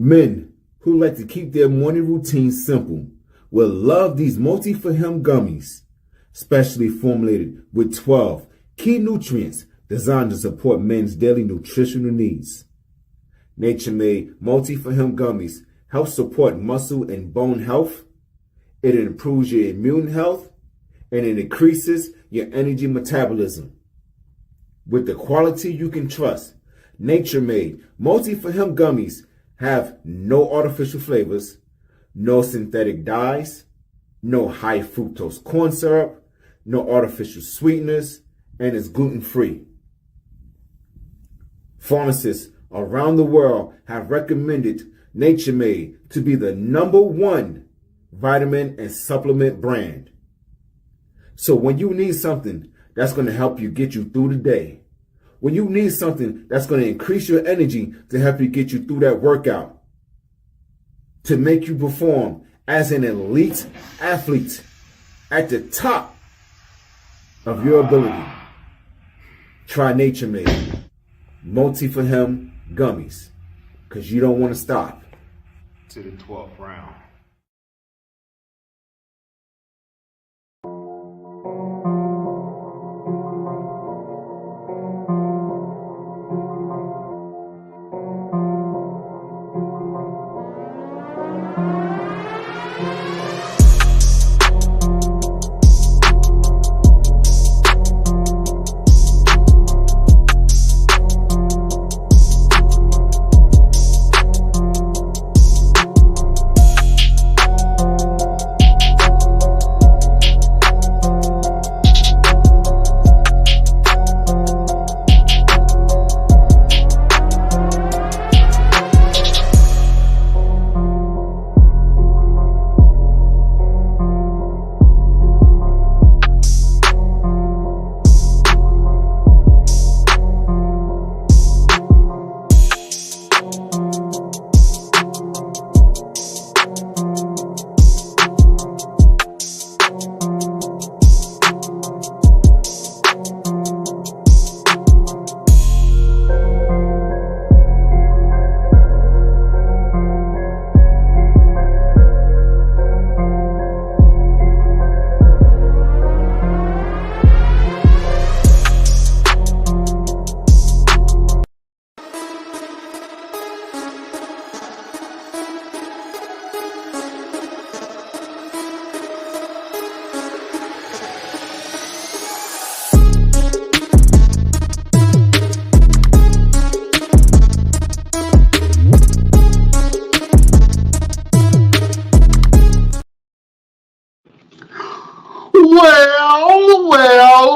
Men who like to keep their morning routine simple will love these Multi4Him gummies, specially formulated with 12 key nutrients designed to support men's daily nutritional needs. Nature-made Multi4Him gummies help support muscle and bone health. It improves your immune health, and it increases your energy metabolism. With the quality you can trust, Nature-made Multi4Him gummies have no artificial flavors, no synthetic dyes, no high fructose corn syrup, no artificial sweeteners, and is gluten-free. Pharmacists around the world have recommended Nature-made to be the #1 vitamin and supplement brand. So when you need something that's going to help you get you through the day, when you need something that's going to increase your energy to help you get you through that workout, to make you perform as an elite athlete at the top of your ability, try Nature-made Multi4Him gummies, because you don't want to stop to the 12th round.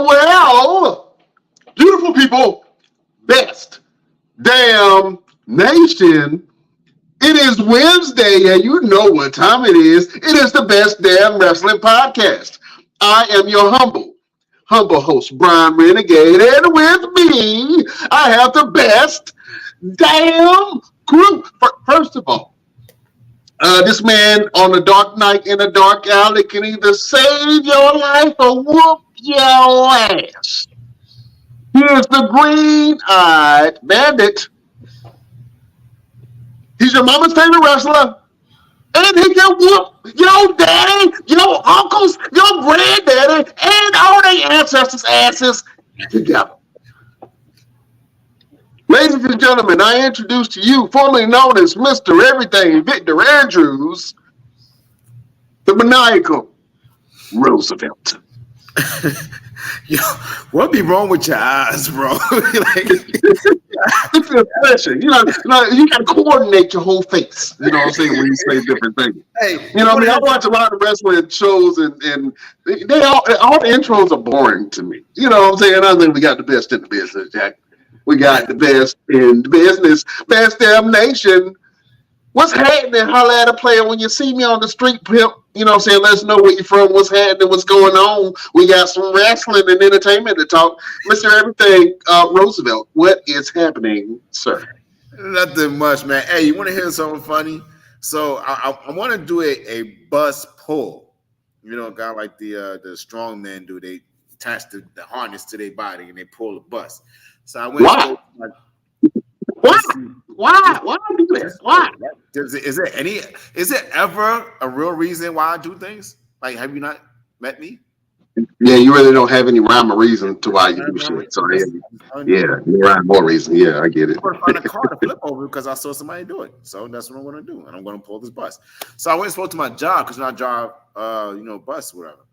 Well, beautiful people, best damn nation. It is Wednesday, and you know what time it is. It is the Best Damn Wrestling Podcast. I am your humble, humble host, Brian Renegade, and with me, I have the best damn crew. First of all, this man on a dark night in a dark alley can either save your life or whoop your ass. Here's the green-eyed bandit. He's your mama's favorite wrestler. And he can whoop your daddy, your uncles, your granddaddy, and all their ancestors' asses together. Ladies and gentlemen, I introduce to you, formerly known as Mr. Everything, Victor Andrews, the maniacal Roosevelt. Yo, what be wrong with your eyes, bro? It's an expression. You got to coordinate your whole face. You know what I'm saying, when you say different things. Hey, I watch a lot of wrestling shows, and they all the intros are boring to me. You know what I'm saying? I think we got the best in the business, Jack. We got the best in the business. Best damn nation. What's happening? Holla at a player when you see me on the street, pimp. You know what I'm saying? Let us know where you're from, what's happening, what's going on. We got some wrestling and entertainment to talk. Mr. Everything, Roosevelt, what is happening, sir? Nothing much, man. Hey, you want to hear something funny? So I want to do a bus pull. You know, a guy like the strong men do. They attach the harness to their body and they pull the bus. So I went. Why? Why do this? Why? Is there ever a real reason why I do things? Like, have you not met me? Yeah, you really don't have any rhyme or reason to why you do shit. So yeah, rhyme or reason. Yeah, I get it. I'm gonna find a car to flip over because I saw somebody do it. So that's what I'm gonna do, and I'm gonna pull this bus. So I went and spoke to my job because I drive, bus, whatever.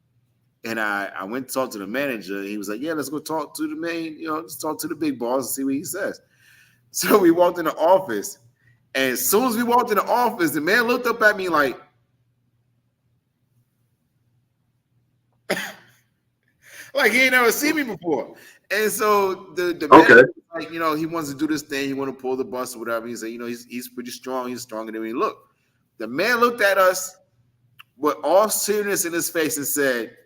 And I went to talk to the manager. He was like, "Yeah, let's go talk to the main, let's talk to the big boss and see what he says." So we walked in the office, and as soon as we walked in the office, the man looked up at me like, like he ain't never seen me before. And so the man, like, he wants to do this thing. He want to pull the bus or whatever. He said, he's pretty strong. He's stronger than we look. The man looked at us with all seriousness in his face and said,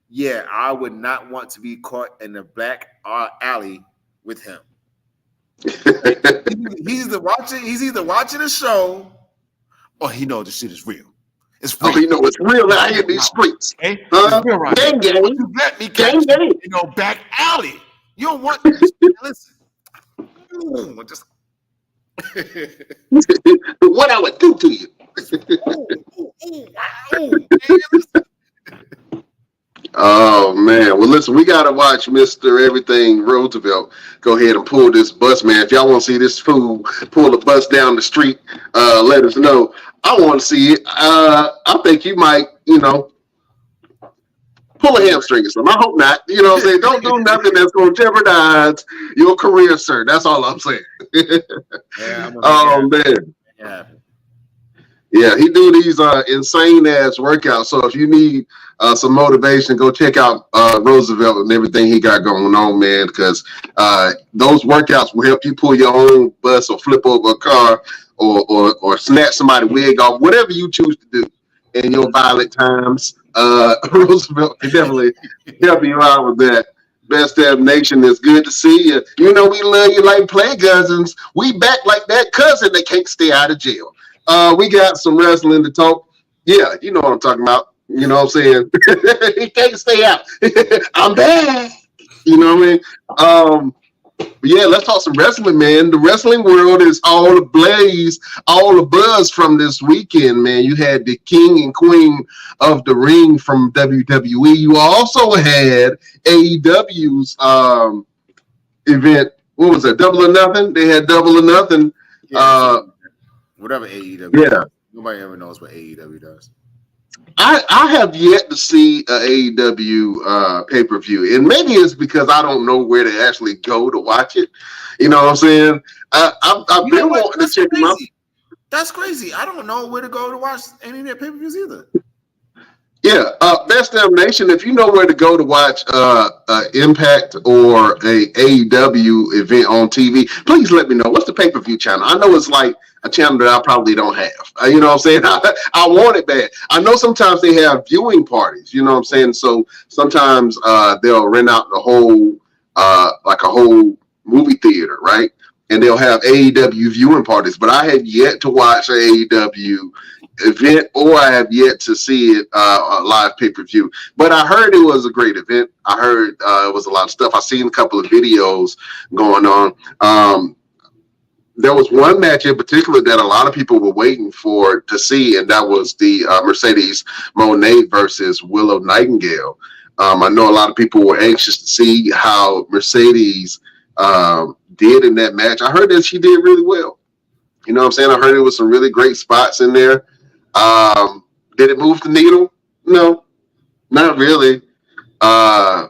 "Yeah, I would not want to be caught in the black alley with him." He's either watching a show or he knows the shit is real. It's real. Oh, it's real out here in these streets. It's real right gang. You let me catch back alley. You don't want listen. Just what I would do to you. Oh man, well listen, we gotta watch Mr. Everything Roosevelt go ahead and pull this bus, man. If y'all want to see this fool pull the bus down the street, let us know. I want to see it. I think you might, pull a hamstring or something. I hope not. You know what I'm saying? Don't do nothing that's gonna jeopardize your career, sir. That's all I'm saying. Oh man. Yeah, he do these insane ass workouts. So if you need some motivation, go check out Roosevelt and everything he got going on, man. Because those workouts will help you pull your own bus or flip over a car or snatch somebody's wig off, whatever you choose to do in your violent times. Roosevelt can definitely help you out with that. Best damn nation, it's good to see you. We love you like play cousins. We back like that cousin that can't stay out of jail. We got some wrestling to talk. Yeah, you know what I'm talking about. You know what I'm saying? He can't stay out. I'm back. You know what I mean? But yeah, let's talk some wrestling, man. The wrestling world is all ablaze, all abuzz from this weekend, man. You had the king and queen of the ring from WWE. You also had AEW's event. What was that? Double or Nothing? They had Double or Nothing. Yeah, whatever AEW. Yeah. Nobody ever knows what AEW does. I have yet to see a AEW pay-per-view, and maybe it's because I don't know where to actually go to watch it. You know what I'm saying? I've been wanting to check them out. That's crazy. I don't know where to go to watch any of their pay-per-views either. Yeah, Best Damn Nation, if you know where to go to watch Impact or a AEW event on TV, please let me know. What's the pay-per-view channel? I know it's like a channel that I probably don't have. You know what I'm saying? I want it bad. I know sometimes they have viewing parties. You know what I'm saying? So sometimes they'll rent out the whole like a whole movie theater, right? And they'll have AEW viewing parties. But I have yet to watch an AEW event, or I have yet to see it live pay-per-view. But I heard it was a great event. I heard it was a lot of stuff. I've seen a couple of videos going on. There was one match in particular that a lot of people were waiting for to see, and that was the Mercedes Moné versus Willow Nightingale. I know a lot of people were anxious to see how Mercedes did in that match. I heard that she did really well. You know what I'm saying? I heard there was some really great spots in there. Did it move the needle? No, not really. I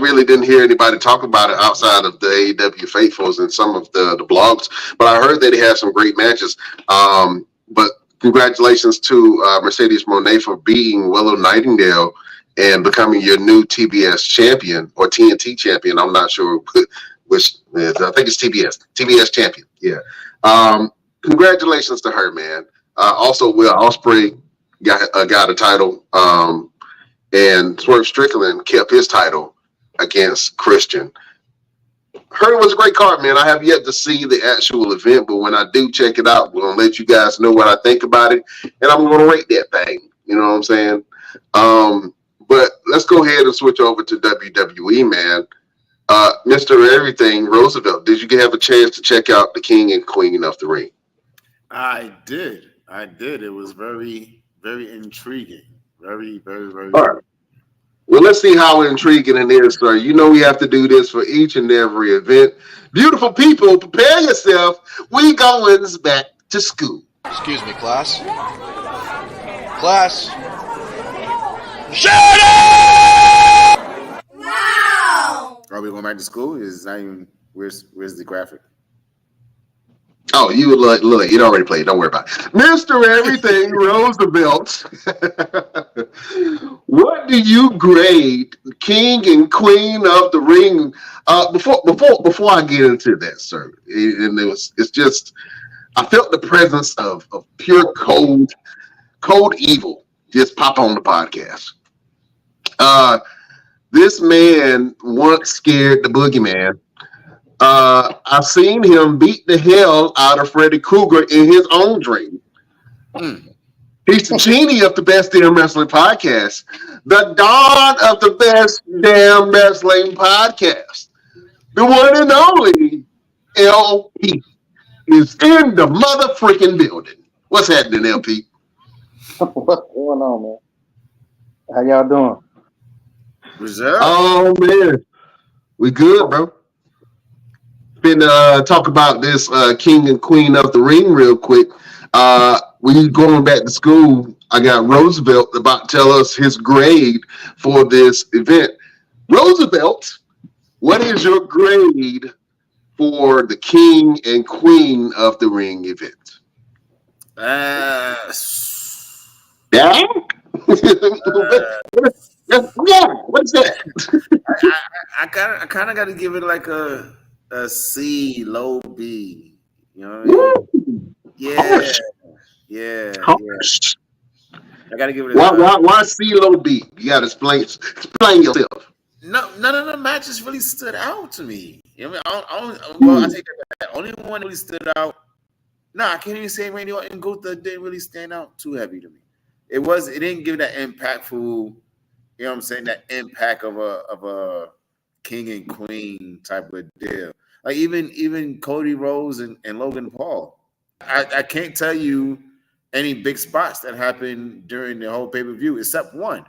really didn't hear anybody talk about it outside of the AEW faithfuls and some of the blogs, but I heard that he had some great matches. But congratulations to Mercedes Moné for beating Willow Nightingale and becoming your new TBS champion or TNT champion. I'm not sure which. I think it's TBS champion. Yeah. Congratulations to her, man. Also, Will Ospreay got a title, and Swerve Strickland kept his title against Christian. Heard it was a great card, man. I have yet to see the actual event, but when I do check it out, we're going to let you guys know what I think about it, and I'm going to rate that thing. You know what I'm saying? But let's go ahead and switch over to WWE, man. Mr. Everything, Roosevelt, did you have a chance to check out the King and Queen of the Ring? I did. It was very, very intriguing. Very, very, very. All right. Well, let's see how intriguing it is, sir. You know we have to do this for each and every event. Beautiful people, prepare yourself. We going back to school. Excuse me, class. Class. Shut up! Wow! Are we going back to school? Is not even. Where's the graphic? Oh, you look, it already played. Don't worry about it. Mr. Everything Roosevelt. What do you grade King and Queen of the Ring? Before I get into that, sir, and it's just I felt the presence of pure cold evil just pop on the podcast. This man once scared the boogeyman. I've seen him beat the hell out of Freddy Krueger in his own dream. He's the genie of the Best Damn Wrestling Podcast, the dawn of the Best Damn Wrestling Podcast. The one and only LP is in the mother freaking building. What's happening, LP? What's going on, man? How y'all doing? Reserve? Oh, man. We good, bro. Been talk about this King and Queen of the Ring real quick. We going back to school. I got Roosevelt about to tell us his grade for this event. Roosevelt, what is your grade for the King and Queen of the Ring event? Yeah. What is that? I kind of got to give it like a C, low B. You know what I mean? Yeah. I gotta give it. Why C, low B? You gotta explain yourself. None of the matches really stood out to me. You know what I mean? Well, I take that back. Only one really stood out. No, I can't even say Randy Orton and Gunther didn't really stand out too heavy to me. It didn't give that impactful. You know what I'm saying? That impact of a King and Queen type of deal. Like even Cody Rhodes and Logan Paul. I can't tell you any big spots that happened during the whole pay-per-view except one.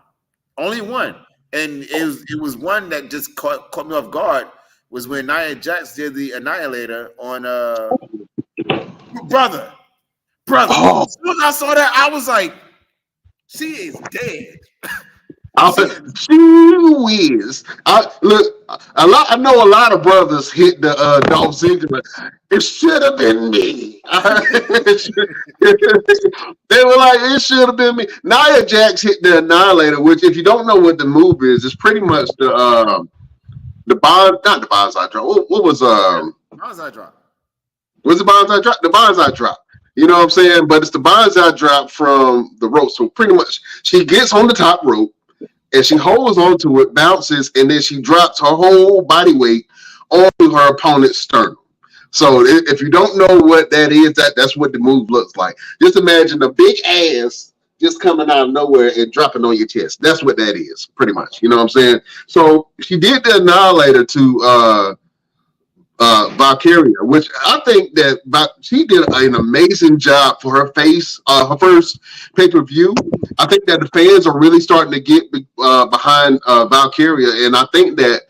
Only one. And it was one that just caught me off guard was when Nia Jax did the Annihilator on brother. Oh. As soon as I saw that, I was like, she is dead. She is. I know a lot of brothers hit the Dolph Ziggler. It should have been me. They were like, it should have been me. Nia Jax hit the Annihilator, which, if you don't know what the move is, it's pretty much the not the Bonsai drop. What was Bonsai drop. Was the Bonsai drop? The Bonsai drop. You know what I'm saying? But it's the Bonsai drop from the rope. So pretty much she gets on the top rope and she holds onto it, bounces, and then she drops her whole body weight onto her opponent's sternum. So if you don't know what that is, that's what the move looks like. Just imagine a big ass just coming out of nowhere and dropping on your chest. That's what that is, pretty much. You know what I'm saying? So she did the Annihilator to Valkyria, which I think that she did an amazing job for her her first pay-per-view. I think that the fans are really starting to get behind Valkyria, and I think that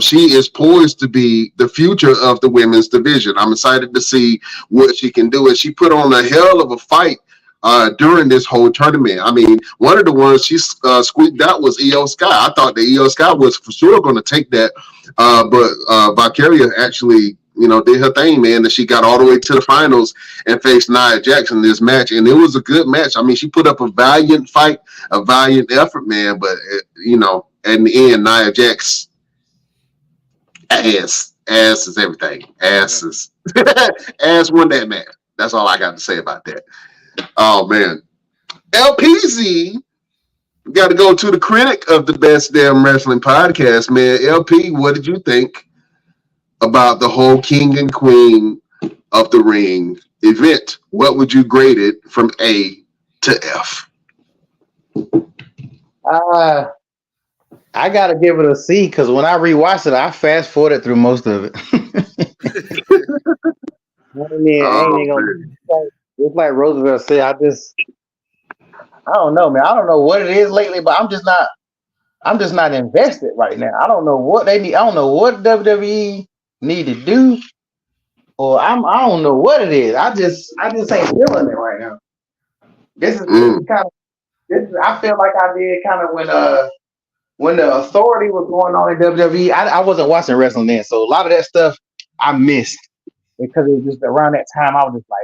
she is poised to be the future of the women's division. I'm excited to see what she can do, and she put on a hell of a fight during this whole tournament. I mean, one of the ones she squeaked out was Io Sky. I thought that Io Sky was for sure going to take that, but Valkyria actually, did her thing, man, and she got all the way to the finals and faced Nia Jax in this match, and it was a good match. I mean, she put up a valiant fight, a valiant effort, man, but, in the end, Nia Jax ass is everything. Ass won that match. That's all I got to say about that. Oh man, LPZ got to go to the critic of the Best Damn Wrestling Podcast, man. LP, what did you think about the whole King and Queen of the Ring event? What would you grade it from A to F? I gotta give it a C because when I rewatched it, I fast forwarded through most of it. It's like Roosevelt said. I don't know, man. I don't know what it is lately, but I'm just not invested right now. I don't know what they need. I don't know what WWE need to do, or I don't know what it is. I just ain't feeling it right now. This is kind of. I feel like I did kind of when the Authority was going on in WWE. I wasn't watching wrestling then, so a lot of that stuff I missed because it was just around that time. I was just like,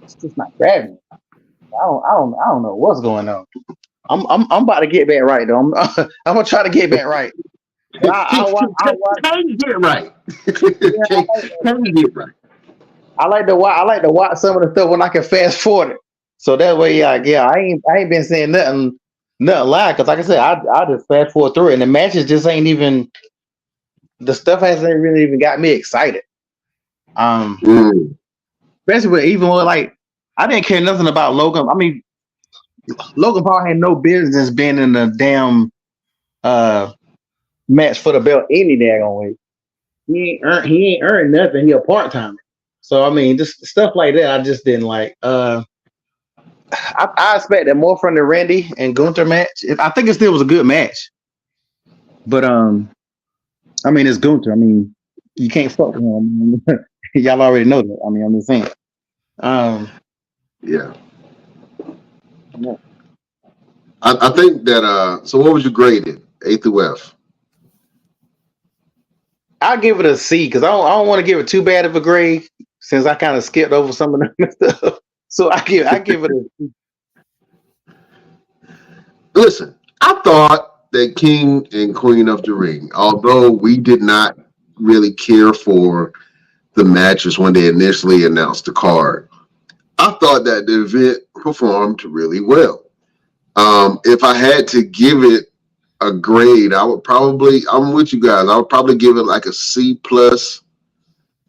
it's just not grabbing me. I don't know what's going on. I'm about to get back right though. I'm gonna try to get back right. Can you get it right? Can you get it right? I like to watch some of the stuff when I can fast forward it. So that way, I ain't been saying nothing live because, like I said, I just fast forward through it, and the matches just ain't even. The stuff hasn't really even got me excited. Especially with like I didn't care nothing about Logan. I mean, Logan Paul had no business being in the damn match for the belt any daggone way. He ain't earned nothing. He a part timer. So I mean, just stuff like that. I just didn't like. I expected more from the Randy and Gunther match. I think it still was a good match, but I mean, it's Gunther. I mean, you can't fuck with him. Y'all already know that. I mean, I'm just saying. Yeah. I think that. So, what would you grade it? A through F? I'll give it a C because I don't want to give it too bad of a grade since I kind of skipped over some of the stuff. So I give it a C. Listen, I thought that King and Queen of the Ring, although we did not really care for the matches when they initially announced the card, I thought that the event performed really well. If I had to give it a grade, I'm with you guys. I would probably give it like a C plus.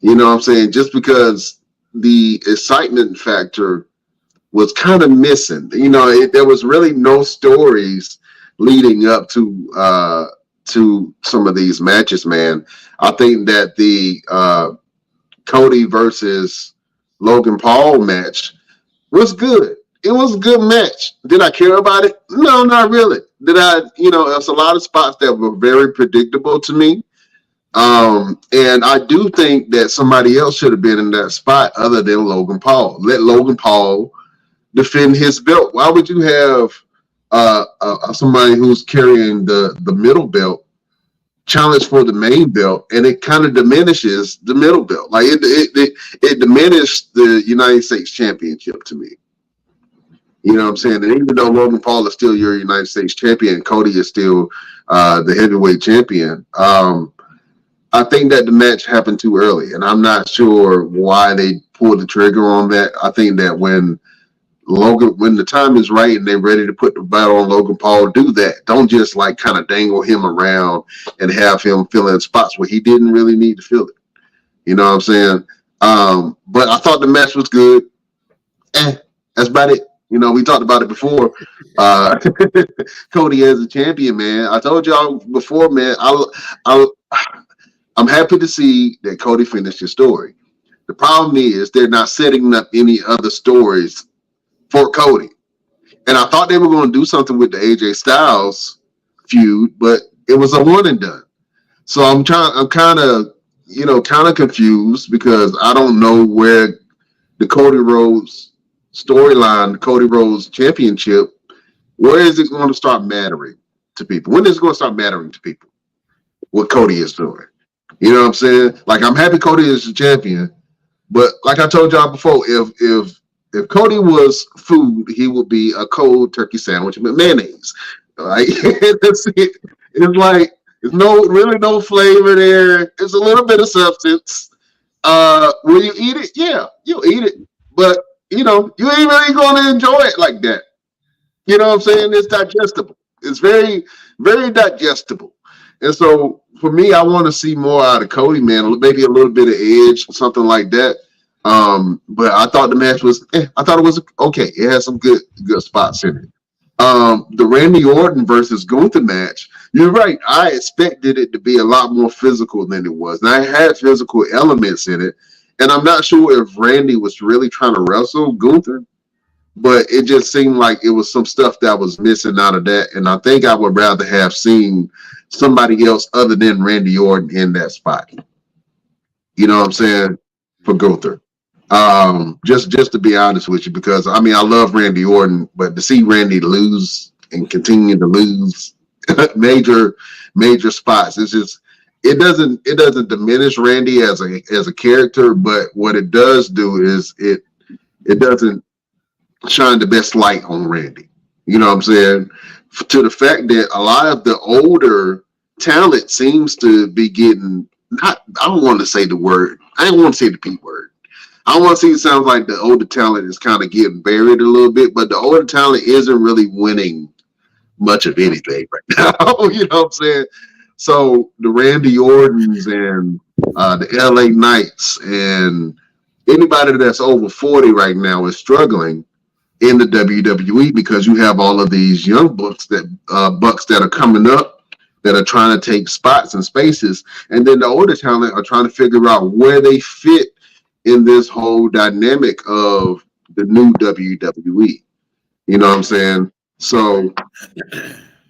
You know what I'm saying? Just because the excitement factor was kind of missing. There was really no stories leading up to some of these matches, man. I think that the Cody versus Logan Paul match was good. It was a good match. Did I care about it? No, not really. There's a lot of spots that were very predictable to me. And I do think that somebody else should have been in that spot other than Logan Paul. Let Logan Paul defend his belt. Why would you have somebody who's carrying the middle belt challenge for the main belt, and it kind of diminishes the middle belt? Like it diminished the United States Championship to me. You know what I'm saying? And even though Logan Paul is still your United States champion, Cody is still the heavyweight champion. I think that the match happened too early, and I'm not sure why they pulled the trigger on that. I think that when the time is right and they're ready to put the battle on Logan Paul, do that. Don't just like kind of dangle him around and have him fill in spots where he didn't really need to fill it. You know what I'm saying? But I thought the match was good. That's about it. You know, we talked about it before. Cody as a champion, man. I told y'all before, man. I'm happy to see that Cody finished his story. The problem is they're not setting up any other stories for Cody. And I thought they were going to do something with the AJ Styles feud, but it was a one and done. So I'm kind of confused because I don't know where the Cody Rhodes storyline, the Cody Rhodes championship, where is it going to start mattering to people? When is it going to start mattering to people what Cody is doing? You know what I'm saying? Like, I'm happy Cody is the champion, but like I told y'all before, if Cody was food, he would be a cold turkey sandwich with mayonnaise. Like, that's it. It's like there's no flavor there. It's a little bit of substance. Will you eat it? Yeah, you'll eat it, but you know, you ain't really going to enjoy it like that. You know what I'm saying? It's digestible. It's very, very digestible. And so for me, I want to see more out of Cody, man. Maybe a little bit of edge, something like that. But I thought the match was, I thought it was okay. It had some good spots in it. The Randy Orton versus Gunther match, you're right. I expected it to be a lot more physical than it was. And I had physical elements in it. And I'm not sure if Randy was really trying to wrestle Gunther, but it just seemed like it was some stuff that was missing out of that. And I think I would rather have seen somebody else other than Randy Orton in that spot. You know what I'm saying? For Gunther. Just to be honest with you, because I mean, I love Randy Orton, but to see Randy lose and continue to lose major spots, it's just, it doesn't diminish Randy as a character, but what it does do is it doesn't shine the best light on Randy. You know what I'm saying? To the fact that a lot of the older talent seems to be getting, I don't want to say the word. I don't want to say the P word. I don't want to say it sounds like the older talent is kind of getting buried a little bit, but the older talent isn't really winning much of anything right now. You know what I'm saying? So the Randy Ortons and the LA Knights and anybody that's over 40 right now is struggling in the WWE because you have all of these young bucks that are coming up that are trying to take spots and spaces, and then the older talent are trying to figure out where they fit in this whole dynamic of the new WWE. You know what I'm saying? So.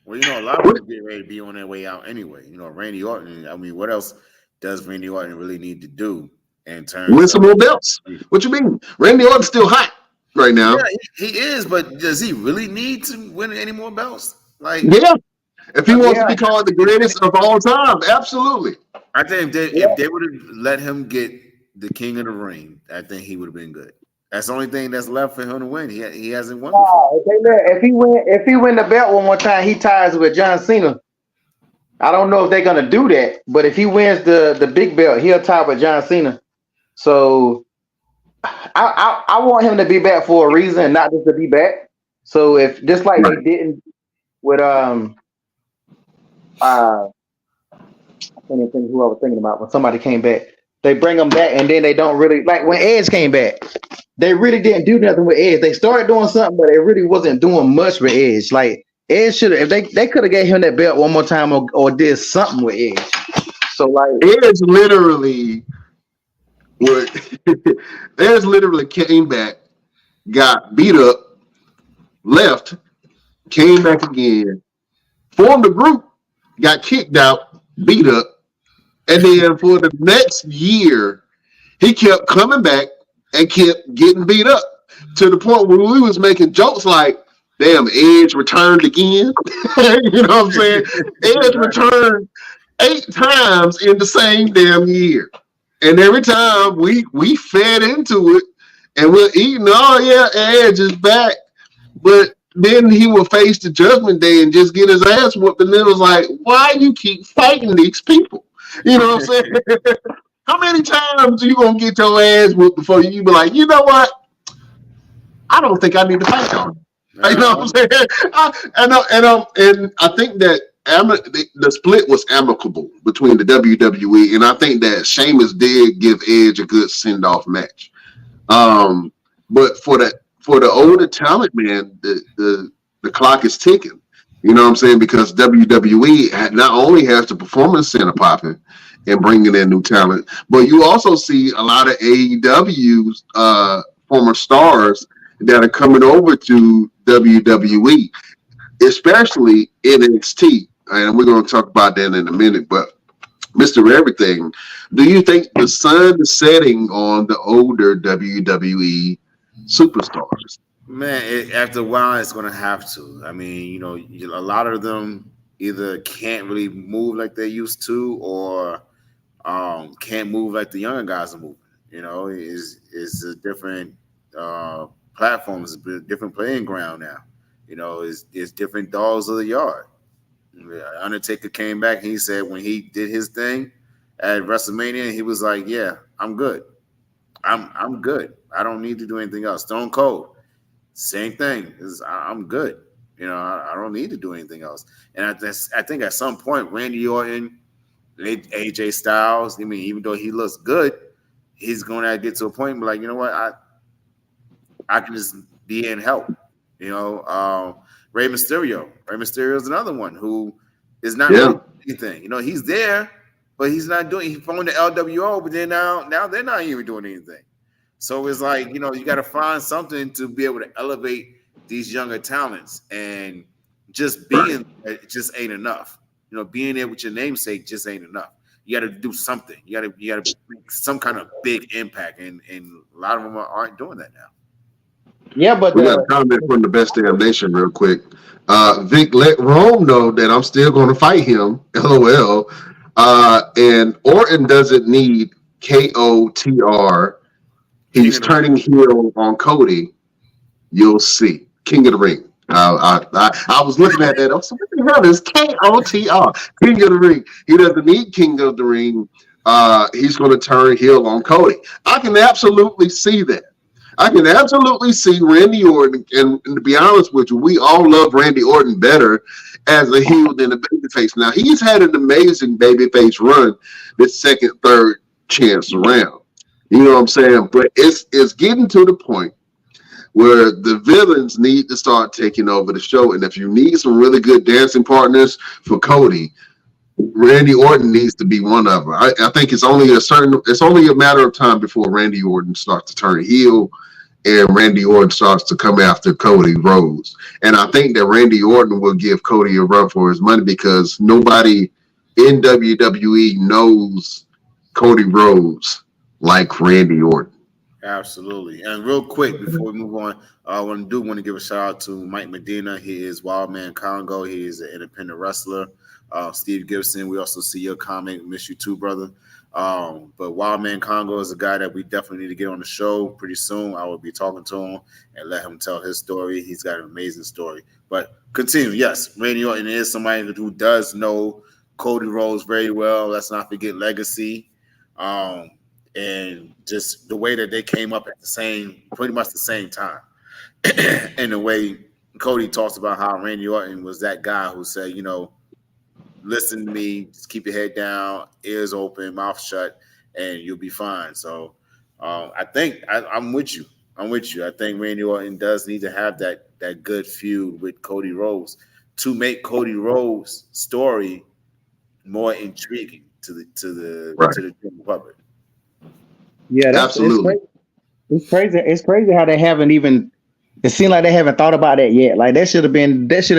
Well, you know, a lot of people get ready to be on their way out anyway. You know, Randy Orton, I mean, what else does Randy Orton really need to do in terms win some more belts? What you mean? Randy Orton's still hot right now. Yeah, he is, but does he really need to win any more belts? Like, yeah. If he wants to be called the greatest of all time, absolutely. I think if they would have let him get the King of the Ring, I think he would have been good. That's the only thing that's left for him to win. He hasn't won before. If he win the belt one more time, he ties with John Cena. I don't know if they're gonna do that, but if he wins the big belt, he'll tie with John Cena. So I want him to be back for a reason, not just to be back. So if just like they didn't with I can't even think who I was thinking about when somebody came back. They bring them back and then they don't really, like when Edge came back, they really didn't do nothing with Edge. They started doing something, but they really wasn't doing much with Edge. Like Edge should have, if they could have gave him that belt one more time or did something with Edge. So like Edge literally came back, got beat up, left, came back again, formed a group, got kicked out, beat up, and then for the next year, he kept coming back and kept getting beat up to the point where we was making jokes like, damn, Edge returned again. You know what I'm saying? Edge returned 8 times in the same damn year. And every time we fed into it and we're eating, oh yeah, Edge is back. but then he will face the judgment day and just get his ass whooped. And it was like, why you keep fighting these people? You know what I'm saying? How many times are you gonna get your ass whooped before you be like, you know what? I don't think I need to fight y'all. You know what I'm saying? And I think that the split was amicable between the WWE, and I think that Sheamus did give Edge a good send off match. But for the older talent, man, the clock is ticking. You know what I'm saying? Because WWE not only has the performance center popping and bringing in new talent, but you also see a lot of AEW's former stars that are coming over to WWE, especially NXT. And we're going to talk about that in a minute. But Mr. Everything, do you think the sun is setting on the older WWE superstars? Man, after a while, it's going to have to. I mean, you know, a lot of them either can't really move like they used to, or can't move like the younger guys are moving. You know, it's a different platforms, a different playing ground now. You know, it's different dogs of the yard. Undertaker came back and he said when he did his thing at WrestleMania, he was like, "Yeah, I'm good. I'm good. I don't need to do anything else." Stone Cold, same thing. I'm good. You know, I don't need to do anything else. And I think at some point, Randy Orton, AJ Styles, I mean, even though he looks good, he's going to get to a point like, you know what, I can just be in help. You know, Rey Mysterio. Rey Mysterio is another one who is not doing anything. You know, he's there, but he's not doing. He phoned the LWO, but then now they're not even doing anything. So it's like, you know, you got to find something to be able to elevate these younger talents, and just being it just ain't enough. You know, being there with your namesake just ain't enough. You got to do something. You got to make some kind of big impact, and a lot of them aren't doing that now. Yeah, but we got a comment from the Best Damn Nation real quick. Vic, let Rome know that I'm still going to fight him. LOL. And Orton doesn't need KOTR. He's turning heel on Cody. You'll see. King of the Ring. I was looking at that. I was like, what the hell is KOTR? King of the Ring. He doesn't need King of the Ring. He's going to turn heel on Cody. I can absolutely see that. I can absolutely see Randy Orton, and to be honest with you, we all love Randy Orton better as a heel than a babyface. Now, he's had an amazing babyface run this second, third chance around. You know what I'm saying? But it's getting to the point where the villains need to start taking over the show. And if you need some really good dancing partners for Cody, Randy Orton needs to be one of them. I think it's only a matter of time before Randy Orton starts to turn heel and Randy Orton starts to come after Cody Rhodes. And I think that Randy Orton will give Cody a run for his money because nobody in WWE knows Cody Rhodes like Randy Orton. Absolutely. And real quick, before we move on, I want to give a shout out to Mike Medina. He is Wildman Congo. He is an independent wrestler. Steve Gibson, we also see your comment. Miss you too, brother. But Wildman Congo is a guy that we definitely need to get on the show pretty soon. I will be talking to him and let him tell his story. He's got an amazing story. But continue. Yes, Randy Orton is somebody who does know Cody Rhodes very well. Let's not forget Legacy. And just the way that they came up at pretty much the same time. And the way Cody talks about how Randy Orton was that guy who said, you know, listen to me, just keep your head down, ears open, mouth shut, and you'll be fine. So I think I'm with you. I think Randy Orton does need to have that good feud with Cody Rhodes to make Cody Rhodes' story more intriguing to the general public. Yeah, absolutely. It's crazy. It's crazy how they haven't even. It seems like they haven't thought about that yet. Like that should have been on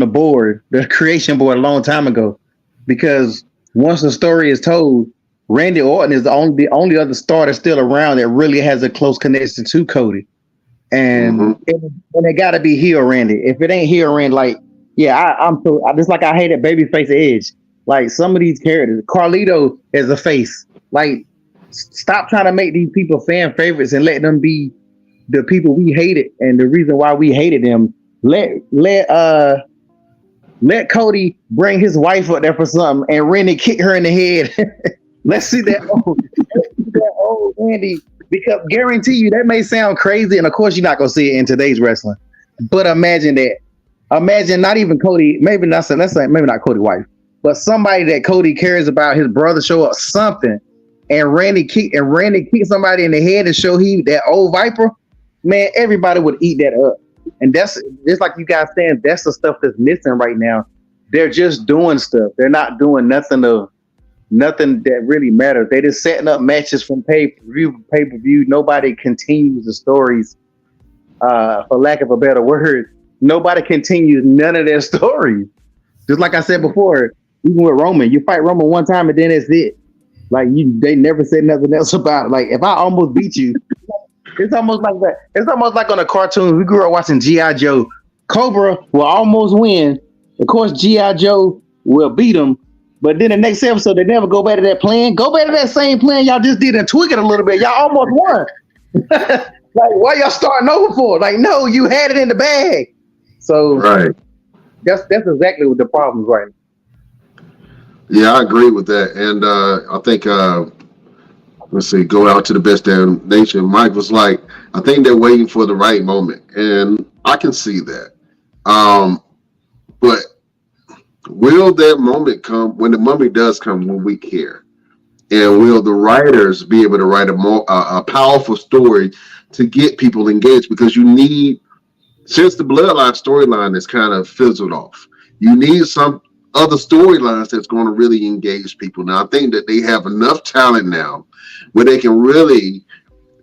the board, the creation board, a long time ago. Because once the story is told, Randy Orton is the only other star that's still around that really has a close connection to Cody. And it got to be heel Randy. If it ain't heel Randy, like I'm just like I hated babyface Edge. Like some of these characters, Carlito is a face. Like, stop trying to make these people fan favorites and let them be the people we hated and the reason why we hated them. Let Cody bring his wife up there for something and Randy kick her in the head. Let's see that old Randy, because guarantee you that may sound crazy, and of course you're not gonna see it in today's wrestling. But imagine that. Imagine not even Cody, maybe not let's say maybe not Cody's wife, but somebody that Cody cares about, his brother show up something, and Randy kick somebody in the head and show he that old Viper. Man, everybody would eat that up. And that's just like you guys saying, that's the stuff that's missing right now. They're just doing stuff. They're not doing nothing that really matters. They're just setting up matches from pay-per-view. Nobody continues the stories, for lack of a better word. Nobody continues none of their stories. Just like I said before, even with Roman, you fight Roman one time and then that's it. Like they never said nothing else about it. Like if I almost beat you, it's almost like that. It's almost like on a cartoon. We grew up watching G.I. Joe. Cobra will almost win. Of course, G.I. Joe will beat him. But then the next episode, they never go back to that plan. Go back to that same plan y'all just did and tweak it a little bit. Y'all almost won. Like, why y'all starting over for? Like, no, you had it in the bag. So Right. that's exactly what the problem is right now. Yeah, I agree with that. And I think, let's see, go out to the best damn nation. Mike was like, I think they're waiting for the right moment. And I can see that. But will that moment come when the moment does come when we care? And will the writers be able to write a powerful story to get people engaged? Because you need, since the Bloodline storyline is kind of fizzled off, you need some other storylines that's going to really engage people. Now, I think that they have enough talent now where they can really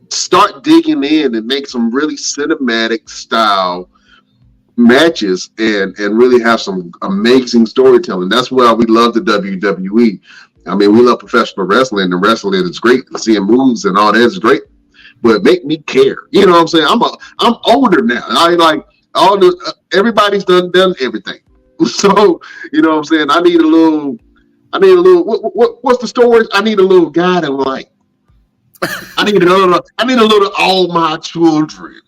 start digging in and make some really cinematic style matches and really have some amazing storytelling. That's why we love the WWE. I mean, we love professional wrestling, and wrestling is great. Seeing moves and all that is great, but make me care. You know what I'm saying? I'm older now. I like all the everybody's done everything. So you know what I'm saying? I need a little. What's the story? I need a little guiding light. I need a little all my children.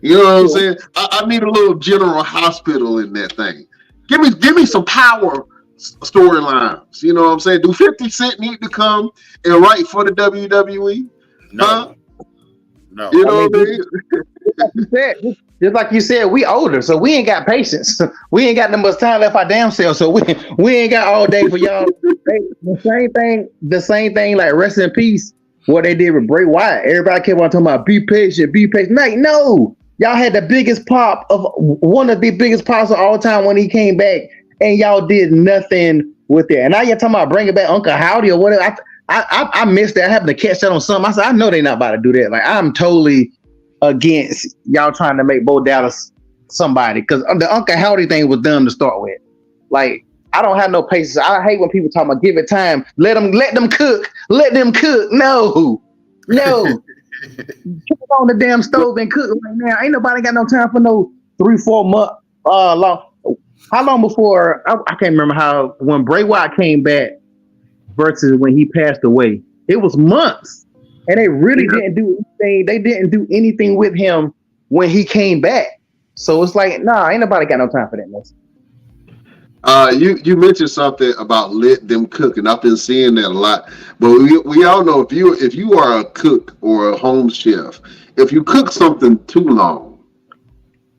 You know what I'm saying? I need a little General Hospital in that thing. Give me some power storylines. You know what I'm saying? Do 50 Cent need to come and write for the WWE? No. Huh? No. You know what I mean? Just like you said, we older, so we ain't got patience. We ain't got that much time left our damn selves, so we ain't got all day for y'all. The same thing like Rest in Peace, what they did with Bray Wyatt. Everybody kept on talking about be patient. Like, no. Y'all had the biggest pop of one of the biggest pops of all time when he came back, and y'all did nothing with it. And now you're talking about bringing back Uncle Howdy or whatever. I missed that. I happened to catch that on something. I said, I know they're not about to do that. Like, I'm totally against y'all trying to make Bo Dallas somebody, because the Uncle Howdy thing was dumb to start with. Like, I don't have no patience. I hate when people talk about give it time. Let them cook. Let them cook. No. Keep on the damn stove and cook right now. Ain't nobody got no time for no 3-4 month long. How long before I can't remember when Bray Wyatt came back versus when he passed away. It was months. And they really didn't do anything. They didn't do anything with him when he came back. So it's like, nah, ain't nobody got no time for that mess. You mentioned something about let them cook, and I've been seeing that a lot. But we all know if you are a cook or a home chef, if you cook something too long,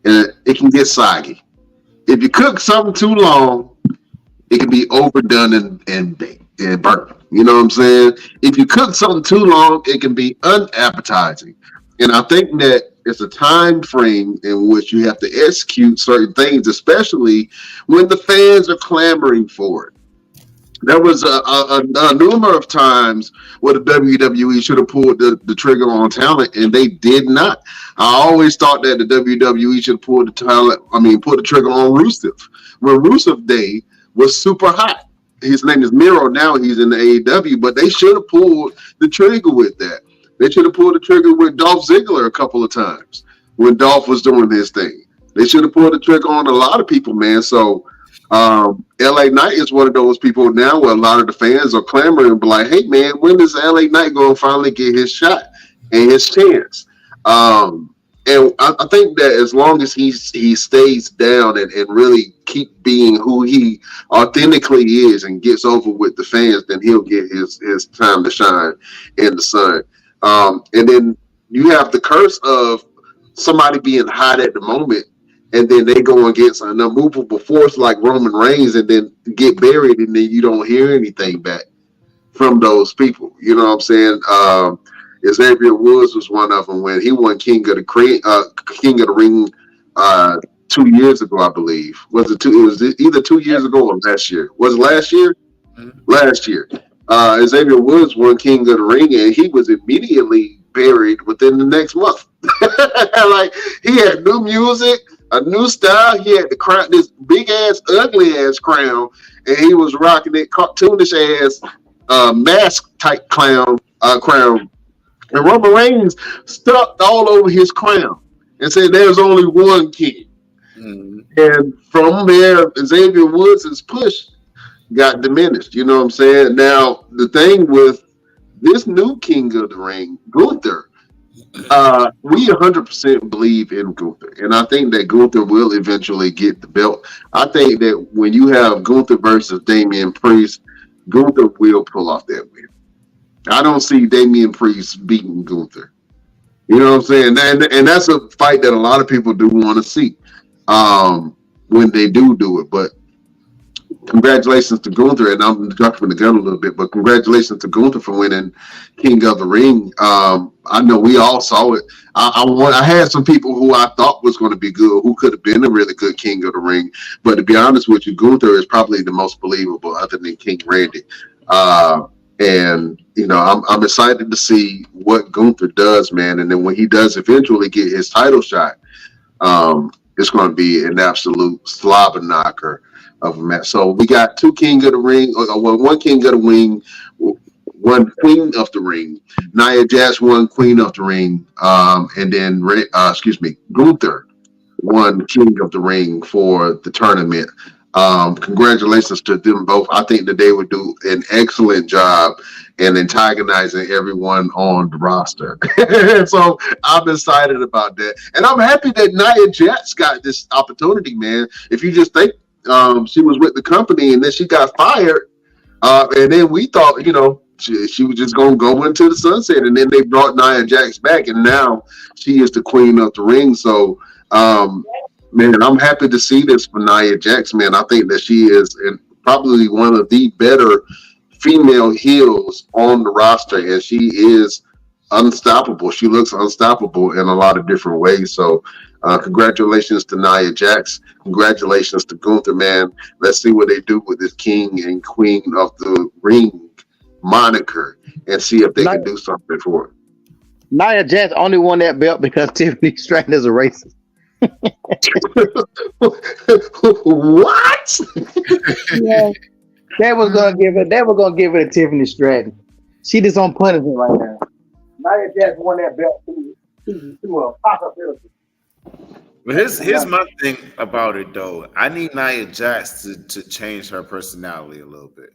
it can get soggy. If you cook something too long, it can be overdone and baked and burnt. You know what I'm saying? If you cook something too long, it can be unappetizing. And I think that it's a time frame in which you have to execute certain things, especially when the fans are clamoring for it. There was a number of times where the WWE should have pulled the trigger on talent, and they did not. I always thought that the WWE should have pulled the trigger on Rusev. When Rusev Day was super hot. His name is Miro. Now he's in the AEW, but they should have pulled the trigger with that. They should have pulled the trigger with Dolph Ziggler a couple of times when Dolph was doing his thing. They should have pulled the trigger on a lot of people, man. So LA Knight is one of those people now where a lot of the fans are clamoring, but like, hey, man, when is LA Knight going to finally get his shot and his chance? And I think that as long as he stays down and really keep being who he authentically is and gets over with the fans, then he'll get his time to shine in the sun. And then you have the curse of somebody being hot at the moment, and then they go against an unmovable force like Roman Reigns, and then get buried, and then you don't hear anything back from those people. You know what I'm saying? Xavier Woods was one of them when he won King of the Ring 2 years ago, I believe. Was it two? It was either 2 years ago or last year. Was it last year? Mm-hmm. Last year. Xavier Woods won King of the Ring, and he was immediately buried within the next month. Like, he had new music, a new style. He had the crown, this big ass, ugly ass crown, and he was rocking it cartoonish ass mask type crown. And Roman Reigns stuck all over his crown and said, "There's only one king." Mm-hmm. And from there, Xavier Woods' push got diminished. You know what I'm saying? Now, the thing with this new King of the Ring, Gunther, we 100% believe in Gunther. And I think that Gunther will eventually get the belt. I think that when you have Gunther versus Damian Priest, Gunther will pull off that win. I don't see Damian Priest beating Gunther. You know what I'm saying? And that's a fight that a lot of people do want to see when they do it. But congratulations to Gunther, and I'm dropping the gun a little bit, but congratulations to Gunther for winning King of the Ring. I know we all saw it. I had some people who I thought was going to be good, who could have been a really good King of the Ring. But to be honest with you, Gunther is probably the most believable other than King Randy. And, you know, I'm excited to see what Gunther does, man. And then when he does eventually get his title shot, it's going to be an absolute slobber knocker of a match. So we got two King of the Ring, one King of the Ring, one Queen of the Ring. Nia Jax won Queen of the Ring, and then Gunther won King of the Ring for the tournament. Congratulations to them both. I think that they would do an excellent job in antagonizing everyone on the roster. So I'm excited about that. And I'm happy that Nia Jax got this opportunity, man. If you just think she was with the company and then she got fired, and then we thought, you know, she was just going to go into the sunset, and then they brought Nia Jax back, and now she is the Queen of the Ring. So, man, I'm happy to see this for Nia Jax, man. I think that she is probably one of the better female heels on the roster, and she is unstoppable. She looks unstoppable in a lot of different ways. So congratulations to Nia Jax. Congratulations to Gunther, man. Let's see what they do with this King and Queen of the Ring moniker and see if they can do something for it. Nia Jax only won that belt because Tiffany Stratton is a racist. What? Yeah. They were gonna give it to Tiffany Stratton. She just on punishment right now. Nia Jax won that belt to a possibility. But here's my thing about it though. I need Nia Jax to change her personality a little bit.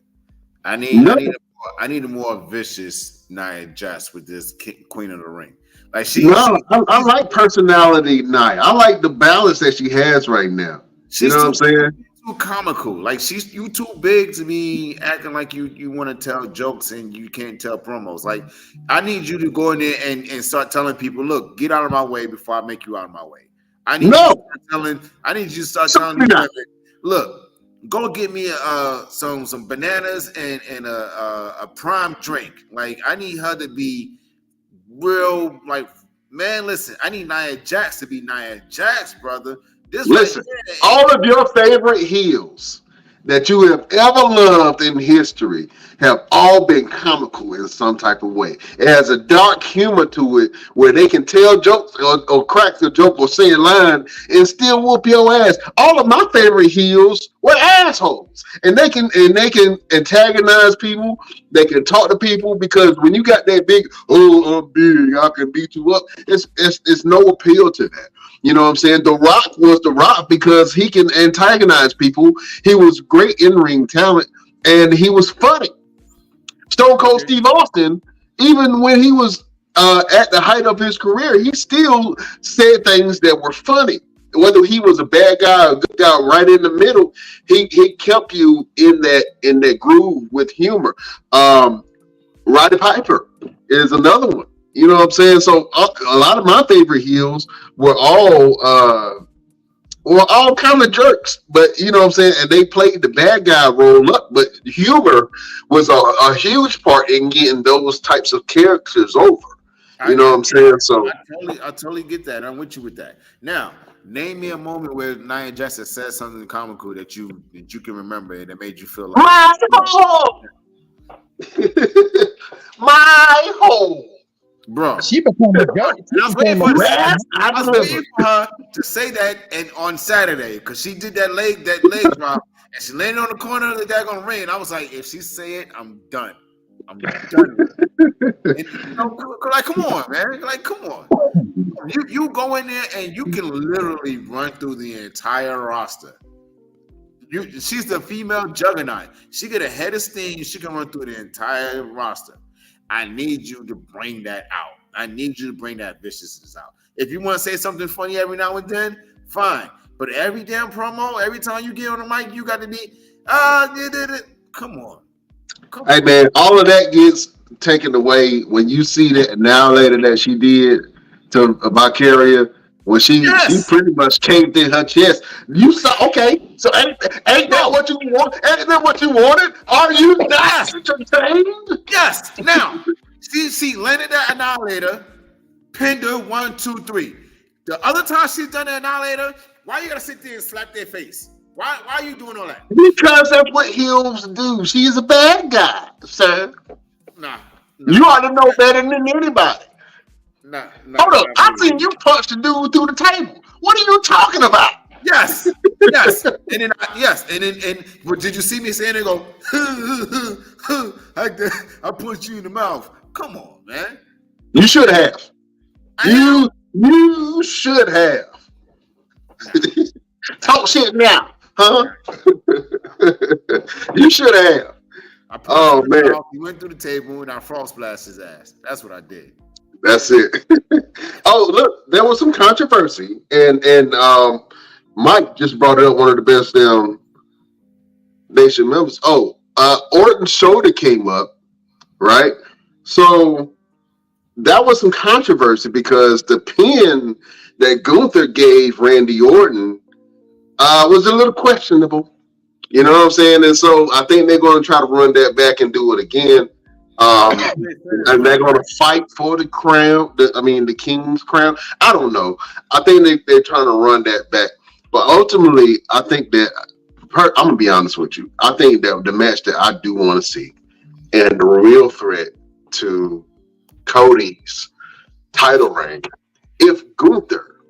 I need a more vicious Nia Jax with this Queen of the Ring. Like I like personality, Nia. I like the balance that she has right now. You know what I'm saying? Too comical. Like you too big to be acting like you want to tell jokes and you can't tell promos. Like I need you to go in there and start telling people, look, get out of my way before I make you out of my way. I need you to start telling people, look, go get me some bananas and a prime drink. Like I need her to be real, like, man, listen, I need Nia Jax to be Nia Jax, brother. Listen, all of your favorite heels that you have ever loved in history have all been comical in some type of way. It has a dark humor to it where they can tell jokes or crack the joke or say a line and still whoop your ass. All of my favorite heels were assholes, and they can antagonize people. They can talk to people because when you got that big, oh, I'm big, I can beat you up. It's no appeal to that. You know what I'm saying? The Rock was The Rock because he can antagonize people. He was great in-ring talent, and he was funny. Stone Cold Steve Austin, even when he was at the height of his career, he still said things that were funny. Whether he was a bad guy or a good guy, right in the middle, he kept you in that groove with humor. Roddy Piper is another one. You know what I'm saying? So a lot of my favorite heels were all kind of jerks, but you know what I'm saying? And they played the bad guy role up, but humor was a huge part in getting those types of characters over. You know what I'm saying? So I totally get that. I'm with you with that. Now, name me a moment where Nia Jax said something comical that you can remember and that made you feel like my hole. Bro, She became a joke. I was waiting for her to say that and on Saturday because she did that leg drop and she landed on the corner of the daggone ring. I was like, if she say it, I'm done. I'm done with it. And, you know, like, come on, man. Like, come on. You go in there and you can literally run through the entire roster. She's the female juggernaut. She get a head of steam. She can run through the entire roster. I need you to bring that out. I need you to bring that viciousness out. If you want to say something funny every now and then, fine. But every damn promo, every time you get on the mic, you got to be, come on. Hey, man, all of that gets taken away when you see that annihilator that she did to Valkyria when she pretty much caved in her chest. You saw, okay, so ain't that what you want? Ain't that what you wanted? Are you not entertained? Yes. Now, she landed that annihilator, pinned her 1, 2, 3. The other time she's done the annihilator, why you gotta sit there and slap their face? Why are you doing all that? Because that's what heels do. She's a bad guy, sir. Nah. You ought to know better than anybody. Nah, hold up. I seen you punch the dude through the table. What are you talking about? Yes. And then but did you see me saying it go, I punched you in the mouth. Come on, man. You should have. You should have. Talk shit now, huh? You should have. Oh man. He went through the table and I frost blasted his ass. That's what I did. That's it. Oh, look, there was some controversy, and Mike just brought up one of the best Nation members. Orton's shoulder came up, right? So that was some controversy because the pin that Gunther gave Randy Orton was a little questionable. You know what I'm saying? And so I think they're going to try to run that back and do it again. And they're going to fight for the crown. The king's crown. I don't know. I think they're trying to run that back. But ultimately, I think that I'm going to be honest with you. I think that the match that I do want to see and the real threat to Cody's title reign, if Gunther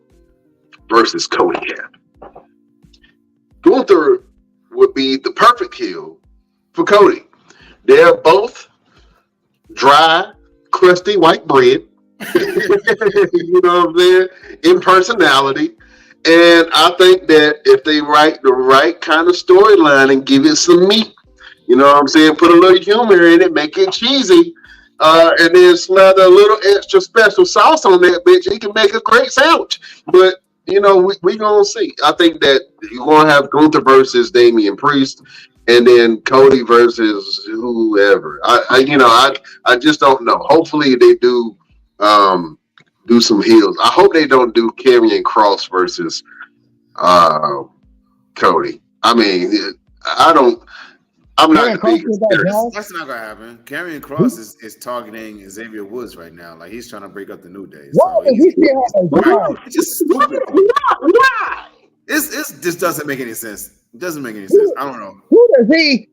versus Cody had. Gunther would be the perfect heel for Cody. They're both dry, crusty white bread. You know what I'm saying? In personality. And I think that if they write the right kind of storyline and give it some meat, you know what I'm saying? Put a little humor in it, make it cheesy, and then slather a little extra special sauce on that bitch. He can make a great sandwich. But, you know, we going to see. I think that you're going to have Gunther versus Damian Priest, and then Cody versus whoever. I just don't know. Hopefully they do some heels. I hope they don't do Karrion Kross versus Cody. I mean, I'm not the biggest. That's not gonna happen. Karrion Kross is targeting Xavier Woods right now. Like he's trying to break up the New Day. Why does he still have a job? It's just stupid. Why? This doesn't make any sense. It doesn't make any sense. I don't know. Who does he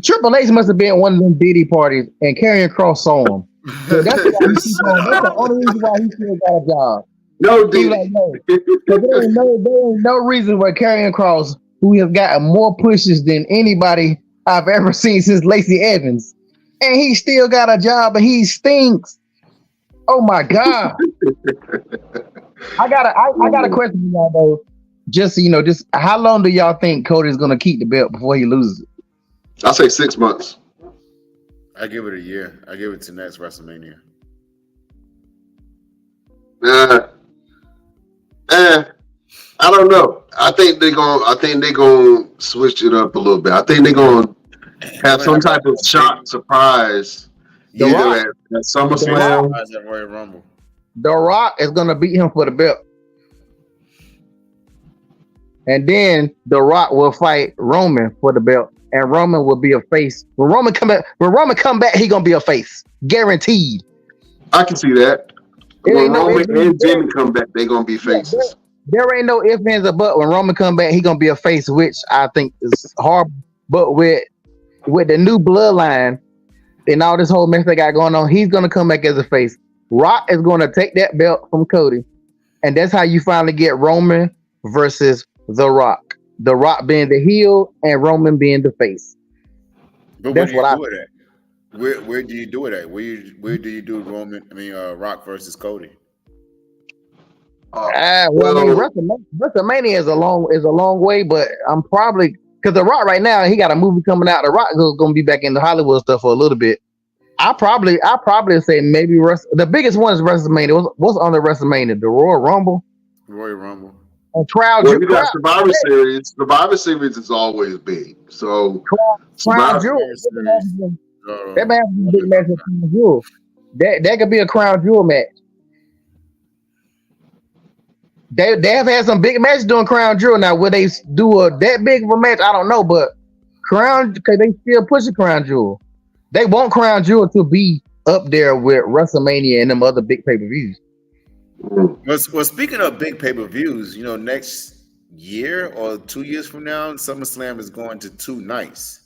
Triple H must have been at one of them Diddy parties and Karrion Kross saw him. So that's the only reason why he still got a job. No, dude. Like, no. There ain't no reason why Karrion Kross, who has gotten more pushes than anybody I've ever seen since Lacey Evans, and he still got a job and he stinks. Oh my God. I got a question for y'all though. Just how long do y'all think Cody's gonna keep the belt before he loses it? I'll say 6 months. I give it a year. I give it to next WrestleMania. Uh, I don't know. I think they're gonna switch it up a little bit. I think they're gonna have some type of shock surprise The either Rock. at SummerSlam. At Royal Rumble. The Rock is gonna beat him for the belt, and then The Rock will fight Roman for the belt, and Roman will be a face. When Roman come back, he gonna be a face, guaranteed. I can see that. It When ain't no Roman ifs, and ands, Jimmy come back, they're gonna be faces. There ain't no ifs, ands, or buts. When Roman come back, he gonna be a face, which I think is hard. But with the new bloodline and all this whole mess they got going on, he's gonna come back as a face. Rock is gonna take that belt from Cody, and that's how you finally get Roman versus The Rock. The Rock being the heel and Roman being the face. But That's where do what you do it at? Where do you do it at? Where do you do Rock versus Cody? I mean, WrestleMania is a long way, but I'm probably because The Rock right now he got a movie coming out. The Rock is gonna be back in the Hollywood stuff for a little bit. I probably say maybe the biggest one is WrestleMania. What's on the WrestleMania? The Royal Rumble. Royal Rumble. And crowd. Well, you got Survivor Series. Survivor Series is always big. So Crown Jewel. That man has a big match with Crown Jewel. That could be a Crown Jewel match. They have had some big matches doing Crown Jewel. Now, will they do that big of a match? I don't know, but because they still pushing Crown Jewel. They want Crown Jewel to be up there with WrestleMania and them other big pay-per-views. Well, speaking of big pay-per-views, next year or 2 years from now, SummerSlam is going to 2 nights.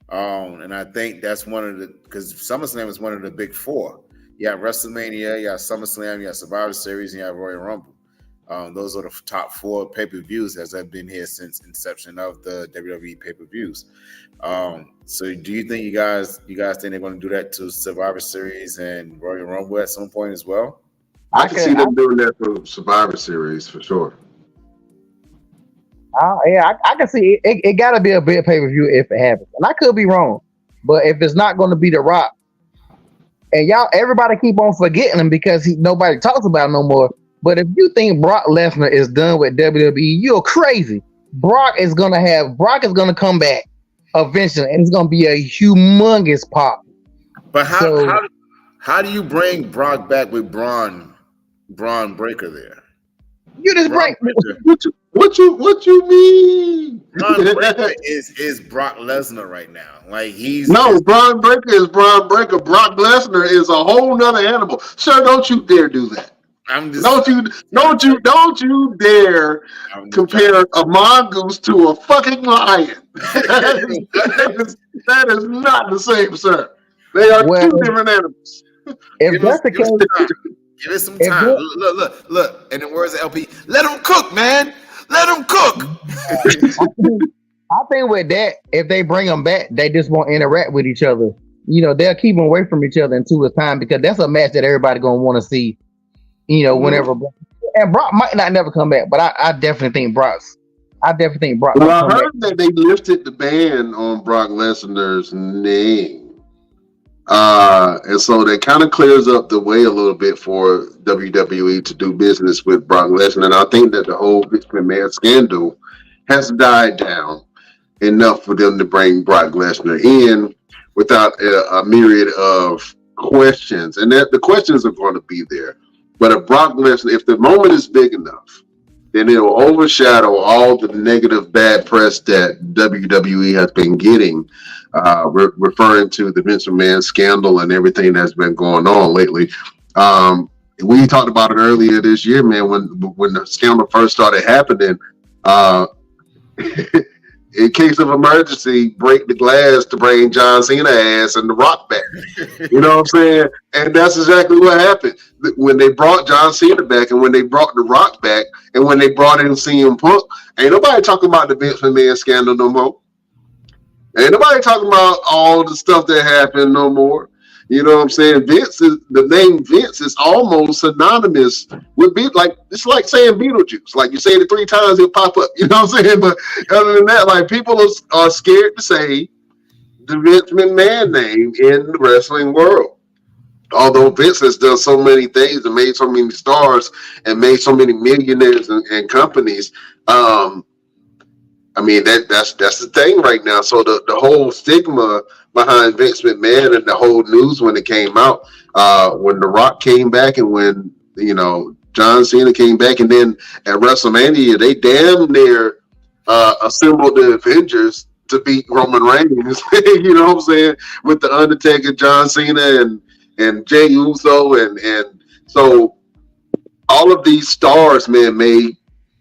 And I think that's because SummerSlam is one of the big 4. You have WrestleMania, you have SummerSlam, you have Survivor Series, and you have Royal Rumble. Those are the top 4 pay-per-views as I've been here since inception of the WWE pay-per-views. So do you think you guys think they're going to do that to Survivor Series and Royal Rumble at some point as well? I can see them doing that for Survivor Series for sure. I can see it. It got to be a big pay-per-view if it happens. And I could be wrong. But if it's not going to be The Rock, and everybody keep on forgetting him because nobody talks about him no more. But if you think Brock Lesnar is done with WWE, you're crazy. Brock is gonna come back eventually, and it's gonna be a humongous pop. But how do you bring Brock back with Braun Breaker there? You just break. What you mean? Braun Breaker is Brock Lesnar right now. Like Braun Breaker is Braun Breaker. Brock Lesnar is a whole nother animal. Sir, don't you dare do that. Don't you dare compare a mongoose to a fucking lion. that is not the same, sir. They are 2 different animals. If that's the case, give it some time. Look. In the words of LP, let them cook, man. Let them cook. I think with that, if they bring them back, they just won't interact with each other. They'll keep them away from each other until it's time because that's a match that everybody gonna want to see. Whenever, and Brock might not never come back, but I definitely think Brock. Well, I heard that they lifted the ban on Brock Lesnar's name, and so that kind of clears up the way a little bit for WWE to do business with Brock Lesnar. And I think that the whole Vince McMahon scandal has died down enough for them to bring Brock Lesnar in without a myriad of questions, and that the questions are going to be there. But if Brock Lesnar, if the moment is big enough, then it will overshadow all the negative bad press that WWE has been getting, referring to the Vince McMahon scandal and everything that's been going on lately. We talked about it earlier this year, man, when the scandal first started happening. In case of emergency, break the glass to bring John Cena ass and The Rock back. You know what I'm saying? And that's exactly what happened. When they brought John Cena back and when they brought The Rock back and when they brought in CM Punk, ain't nobody talking about the Vince McMahon scandal no more. Ain't nobody talking about all the stuff that happened no more. You know what I'm saying? The name Vince is almost synonymous with it's like saying Beetlejuice. Like you say it 3 times, it'll pop up. You know what I'm saying? But other than that, like people are scared to say the Vince McMahon name in the wrestling world. although Vince has done so many things and made so many stars and made so many millionaires and companies, I mean that's the thing right now. So the whole stigma behind Vince McMahon and the whole news when it came out, when The Rock came back and when John Cena came back, and then at WrestleMania they damn near assembled the Avengers to beat Roman Reigns. You know what I'm saying? With the Undertaker, John Cena, and Jey Uso, and so all of these stars, man, made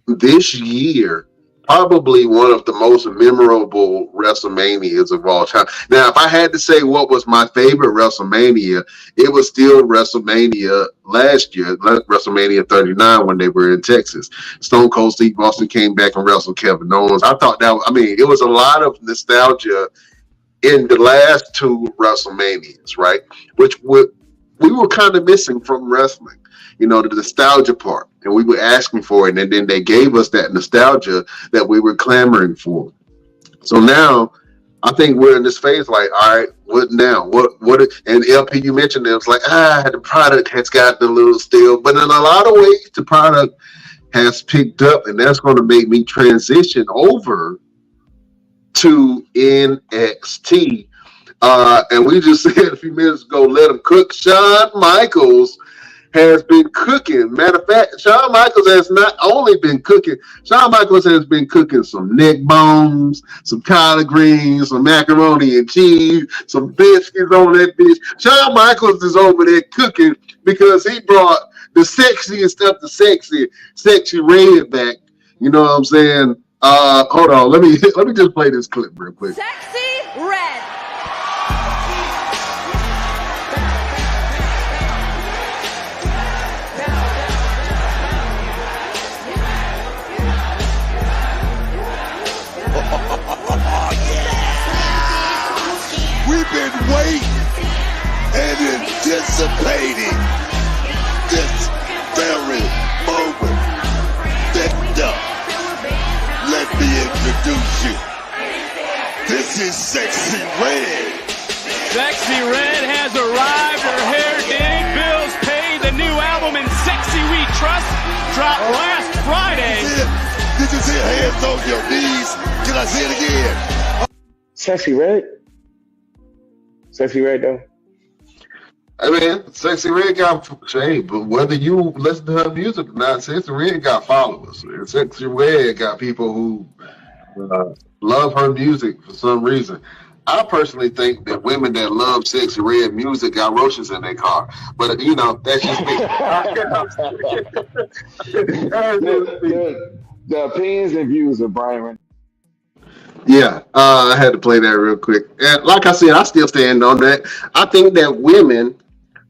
this year probably one of the most memorable WrestleManias of all time. Now, if I had to say what was my favorite WrestleMania, it was still WrestleMania last year, WrestleMania 39, when they were in Texas. Stone Cold Steve Austin came back and wrestled Kevin Owens. I thought it was a lot of nostalgia in the last two WrestleManias, right? Which we were kind of missing from wrestling. The nostalgia part, and we were asking for it, and then they gave us that nostalgia that we were clamoring for. So now I think we're in this phase like, all right, what now? And LP, you mentioned it was like, the product has gotten a little stale, but in a lot of ways the product has picked up, and that's going to make me transition over to NXT. And we just said a few minutes ago, let them cook. Shawn Michaels has been cooking. Matter of fact, Shawn Michaels has not only been cooking, Shawn Michaels has been cooking some neck bones, some collard greens, some macaroni and cheese, some biscuits on that bitch. Shawn Michaels is over there cooking because he brought the sexiest stuff, the sexy red back. You know what I'm saying? Hold on, let me just play this clip real quick. Sexy Red. We've been waiting and anticipating this very moment. Let me introduce you. This is Sexy Red. Sexy Red has arrived. Her hair did. Bills paid. The new album in Sexy We Trust dropped last Friday. Did you see hands on your knees? Can I say it again? Sexy Red? Sexy Red, though. I mean, Sexy Red got shade, but whether you listen to her music or not, Sexy Red got followers. And Sexy Red got people who love her music for some reason. I personally think that women that love Sexy Red music got roaches in their car. But, that's just me. The opinions and views of Brian. Yeah, I had to play that real quick. And like I said, I still stand on that. I think that women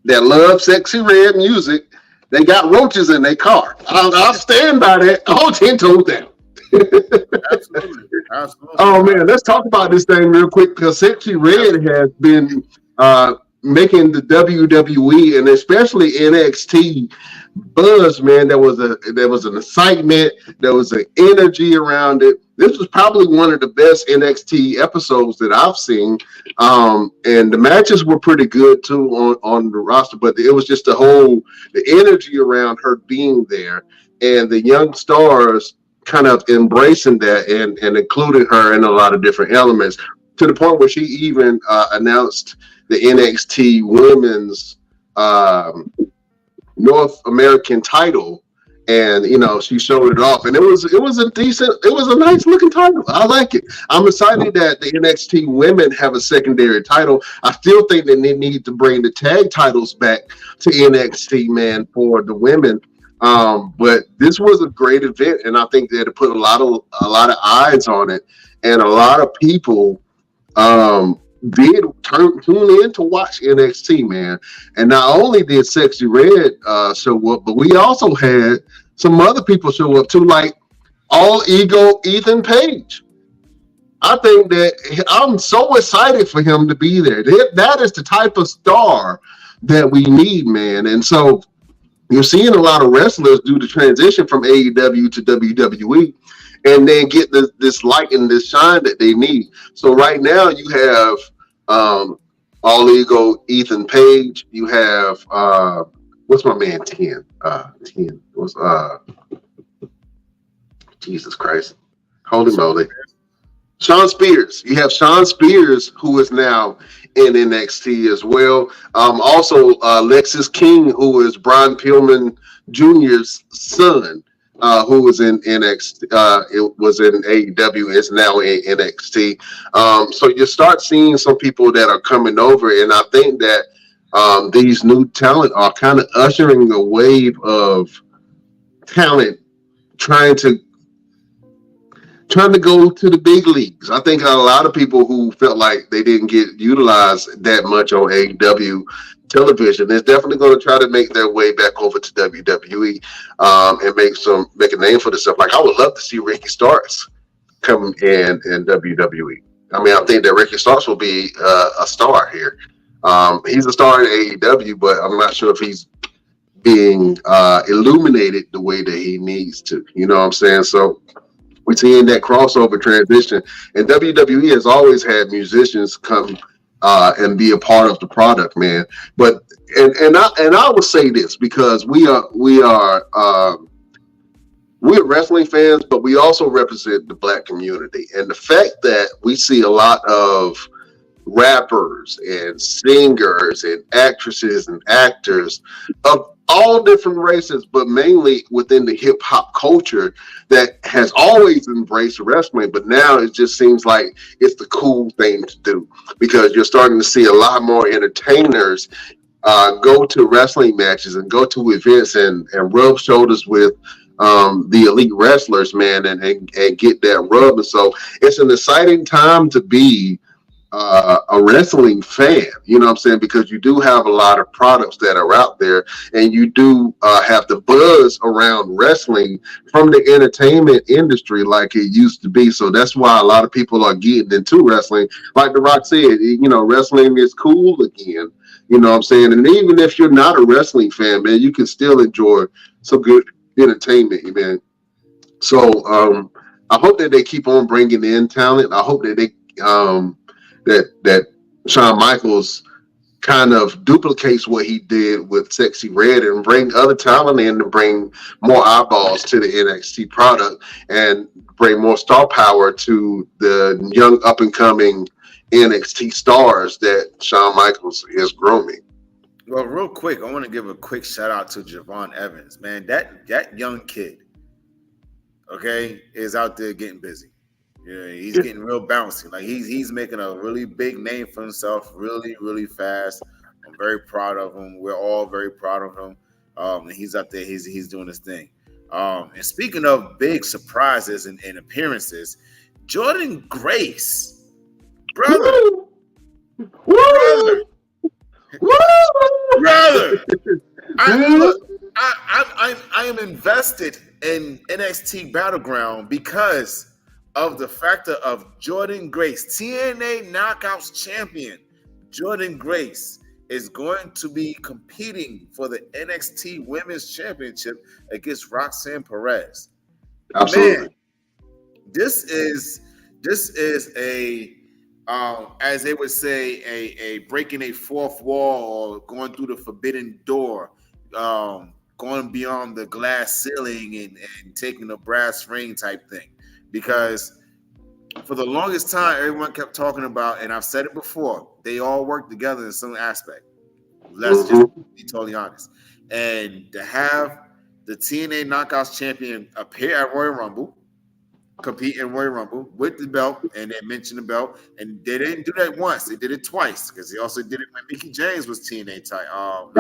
that love Sexy Red music, they got roaches in their car. I'll stand by that. I'll 10 toes down. Absolutely. Oh, man, let's talk about this thing real quick, because Sexy Red has been making the WWE and especially NXT buzz, man. There was an excitement, there was an energy around it. This was probably one of the best NXT episodes that I've seen, and the matches were pretty good too on the roster. But it was just the energy around her being there, and the young stars kind of embracing that and including her in a lot of different elements, to the point where she even announced the NXT Women's North American title, and she showed it off, and it was a nice looking title. I like it. I'm excited that the NXT women have a secondary title. I still think that they need to bring the tag titles back to NXT, man, for the women. But this was a great event, and I think that it put a lot of eyes on it, and a lot of people did tune in to watch NXT, man. And not only did Sexy Red show up, but we also had some other people show up too, like All Ego Ethan Page. I think that I'm so excited for him to be there. That is the type of star that we need, man. And so you're seeing a lot of wrestlers do the transition from AEW to WWE, and then get this light and this shine that they need. So right now you have All Ego Ethan Page. You have what's my man 10? 10. What's Jesus Christ. Holy moly. Sean Spears. You have Sean Spears, who is now in NXT as well. Also, Lexis King, who is Brian Pillman Jr.'s son, who was in NXT. It was in AEW. Is now in NXT. So you start seeing some people that are coming over, and I think that these new talent are kind of ushering a wave of talent trying to go to the big leagues. I think a lot of people who felt like they didn't get utilized that much on AEW television is definitely going to try to make their way back over to WWE and make a name for themselves. Like, I would love to see Ricky Starks come in WWE. I mean, I think that Ricky Starks will be a star here. He's a star in AEW, but I'm not sure if he's being illuminated the way that he needs to. You know what I'm saying? So we're seeing that crossover transition, and WWE has always had musicians come and be a part of the product, man. But and I will say this, because we're wrestling fans, but we also represent the Black community, and the fact that we see a lot of rappers and singers and actresses and actors of all different races, but mainly within the hip hop culture that has always embraced wrestling, but now it just seems like it's the cool thing to do, because you're starting to see a lot more entertainers go to wrestling matches and go to events and rub shoulders with the elite wrestlers, man, and get that rub. And so it's an exciting time to be a wrestling fan, you know what I'm saying? Because you do have a lot of products that are out there, and you do have the buzz around wrestling from the entertainment industry like it used to be. So that's why a lot of people are getting into wrestling. Like The Rock said, you know, wrestling is cool again. You know what I'm saying? And even if you're not a wrestling fan, man, you can still enjoy some good entertainment, man. So I hope that they keep on bringing in talent. I hope that they that Shawn Michaels kind of duplicates what he did with Sexy Red and bring other talent in to bring more eyeballs to the NXT product and bring more star power to the young up and coming NXT stars that Shawn Michaels is grooming. Well, real quick, I want to give a quick shout out to Javon Evans, man. That young kid, okay, is out there getting busy. Yeah, he's getting real bouncy. Like he's making a really big name for himself, really, really fast. I'm very proud of him. We're all very proud of him. And he's out there. He's doing his thing. And speaking of big surprises and appearances, Jordan Grace, brother. I am invested in NXT Battleground because of the factor of Jordan Grace, TNA Knockouts champion. Jordan Grace is going to be competing for the NXT Women's Championship against Roxanne Perez. Absolutely. Man, this is a as they would say, a breaking a fourth wall or going through the forbidden door, going beyond the glass ceiling and taking a brass ring type thing. Because for the longest time, everyone kept talking about, and I've said it before, they all work together in some aspect. Let's just be totally honest. And to have the TNA Knockouts champion appear at Royal Rumble, compete in Royal Rumble with the belt, and they mentioned the belt, and they didn't do that once; they did it twice because they also did it when Mickie James was TNA title.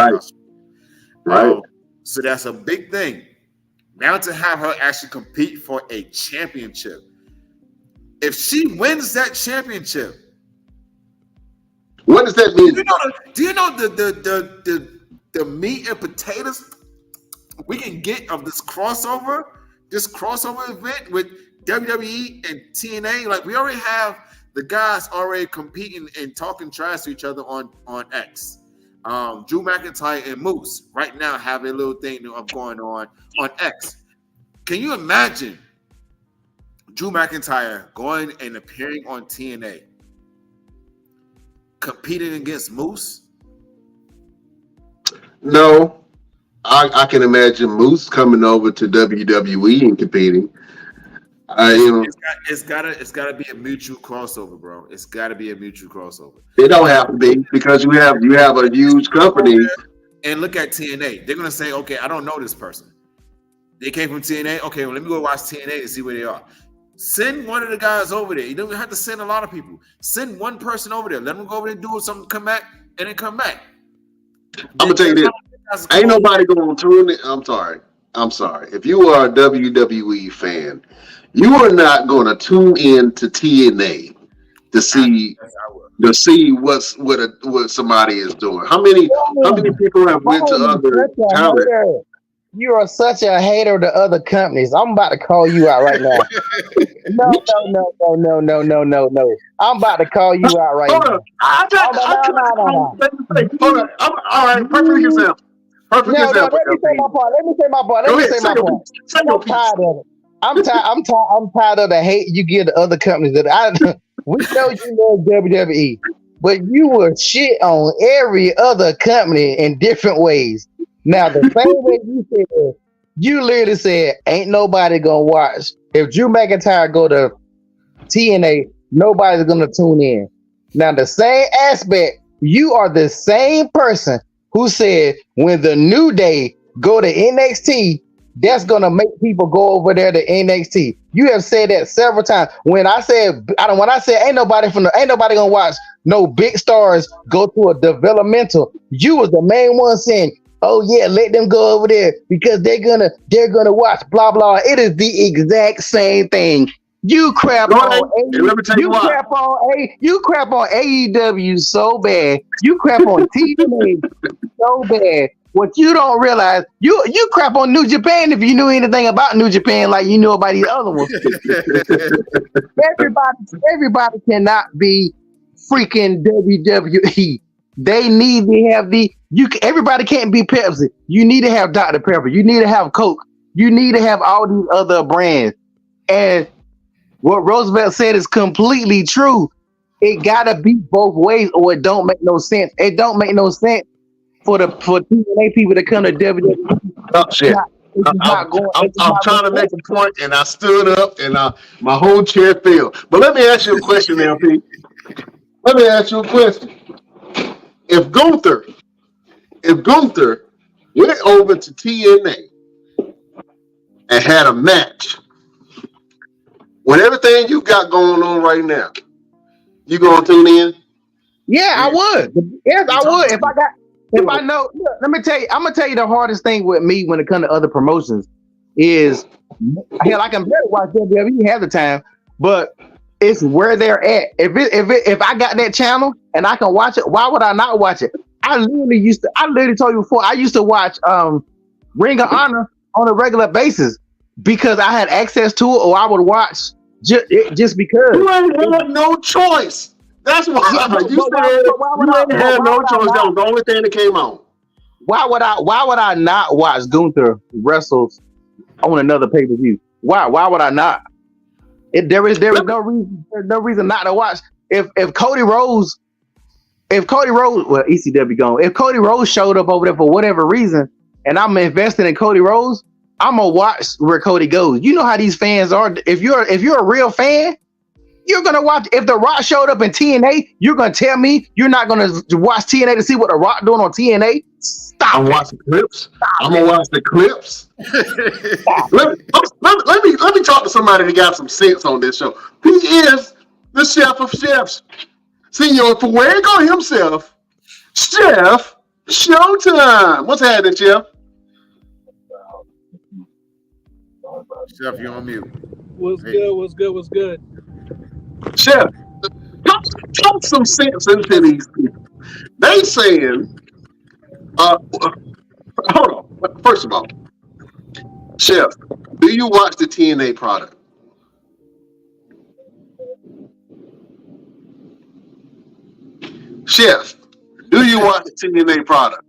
Right. So that's a big thing. Now to have her actually compete for a championship. If she wins that championship, what does that mean? Do you know the meat and potatoes we can get of this crossover event with WWE and TNA? Like, we already have the guys already competing and talking trash to each other on X. Drew McIntyre and Moose right now have a little thing going on X. Can you imagine Drew McIntyre going and appearing on TNA? competing against Moose? No, I can imagine Moose coming over to WWE and competing. It's gotta be a mutual crossover, bro. It's gotta be a mutual crossover. It don't have to be because you have a huge company. And look at TNA. They're gonna say, okay, I don't know this person. They came from TNA. Okay, well, let me go watch TNA to see where they are. Send one of the guys over there. You don't have to send a lot of people. Send one person over there. Let them go over there, do something, come back, and then come back. I'm gonna tell you this: ain't nobody going to tune in. I'm sorry. If you are a WWE fan, you are not going to tune in to TNA to see what somebody is doing. How many people have went to other talent? You are such a hater to other companies. I'm about to call you out right now. No. I'm about to call you out right now. Hold on. All right. Perfect example. Let me say my part. I'm tired of the hate you give to other companies. We know you love WWE, but you will shit on every other company in different ways. Now, the same way you said, you literally said, ain't nobody gonna watch. If Drew McIntyre go to TNA, nobody's gonna tune in. Now, the same aspect, you are the same person who said when the New Day go to NXT, that's gonna make people go over there to NXT. You have said that several times. When I said ain't nobody gonna watch no big stars go to a developmental, you was the main one saying, oh yeah, let them go over there because they're gonna watch blah blah. It is the exact same thing. You crap on AEW so bad. You crap on TNA so bad. What you don't realize, you crap on New Japan if you knew anything about New Japan like you knew about the other ones. Everybody cannot be freaking WWE. They need to have everybody can't be Pepsi. You need to have Dr. Pepper. You need to have Coke. You need to have all these other brands. And what Roosevelt said is completely true. It gotta be both ways, or it don't make no sense. It don't make no sense for TNA people to come to WWE. Oh shit! I'm trying to make a point, and I stood up, and my whole chair fell. But let me ask you a question, LP. Let me ask you a question. If Gunther went over to TNA and had a match with everything you got going on right now, you gonna tune in? Yeah, I would. Yes, I would. If I know, look, let me tell you, I'm gonna tell you the hardest thing with me when it comes to other promotions is, hell, I can better watch WWE half the time, but it's where they're at. If I got that channel and I can watch it, why would I not watch it? I literally told you before, I used to watch Ring of Honor on a regular basis because I had access to it, or I would watch just because. You ain't had no choice. That's why you ain't had no choice. That was the only thing that came on. Why would I not watch Gunther wrestles on another pay-per-view? Why would I not? There is no reason not to watch. If Cody Rhodes, well, ECW gone. If Cody Rhodes showed up over there for whatever reason, and I'm invested in Cody Rhodes, I'm gonna watch where Cody goes. You know how these fans are. If you're a real fan, you're gonna watch. If The Rock showed up in TNA, you're gonna tell me you're not gonna watch TNA to see what The Rock doing on TNA? Stop. I'm watching clips. I'm gonna watch the clips. let me talk to somebody that got some sense on this show. He is the chef of chefs, Senor Fuego himself, Chef Showtime. What's happening, Chef? Chef, you're on mute. What's good? Chef, talk some sense into these people. They saying, hold on. First of all, Chef, do you watch the TNA product? Chef, do you watch the TNA product?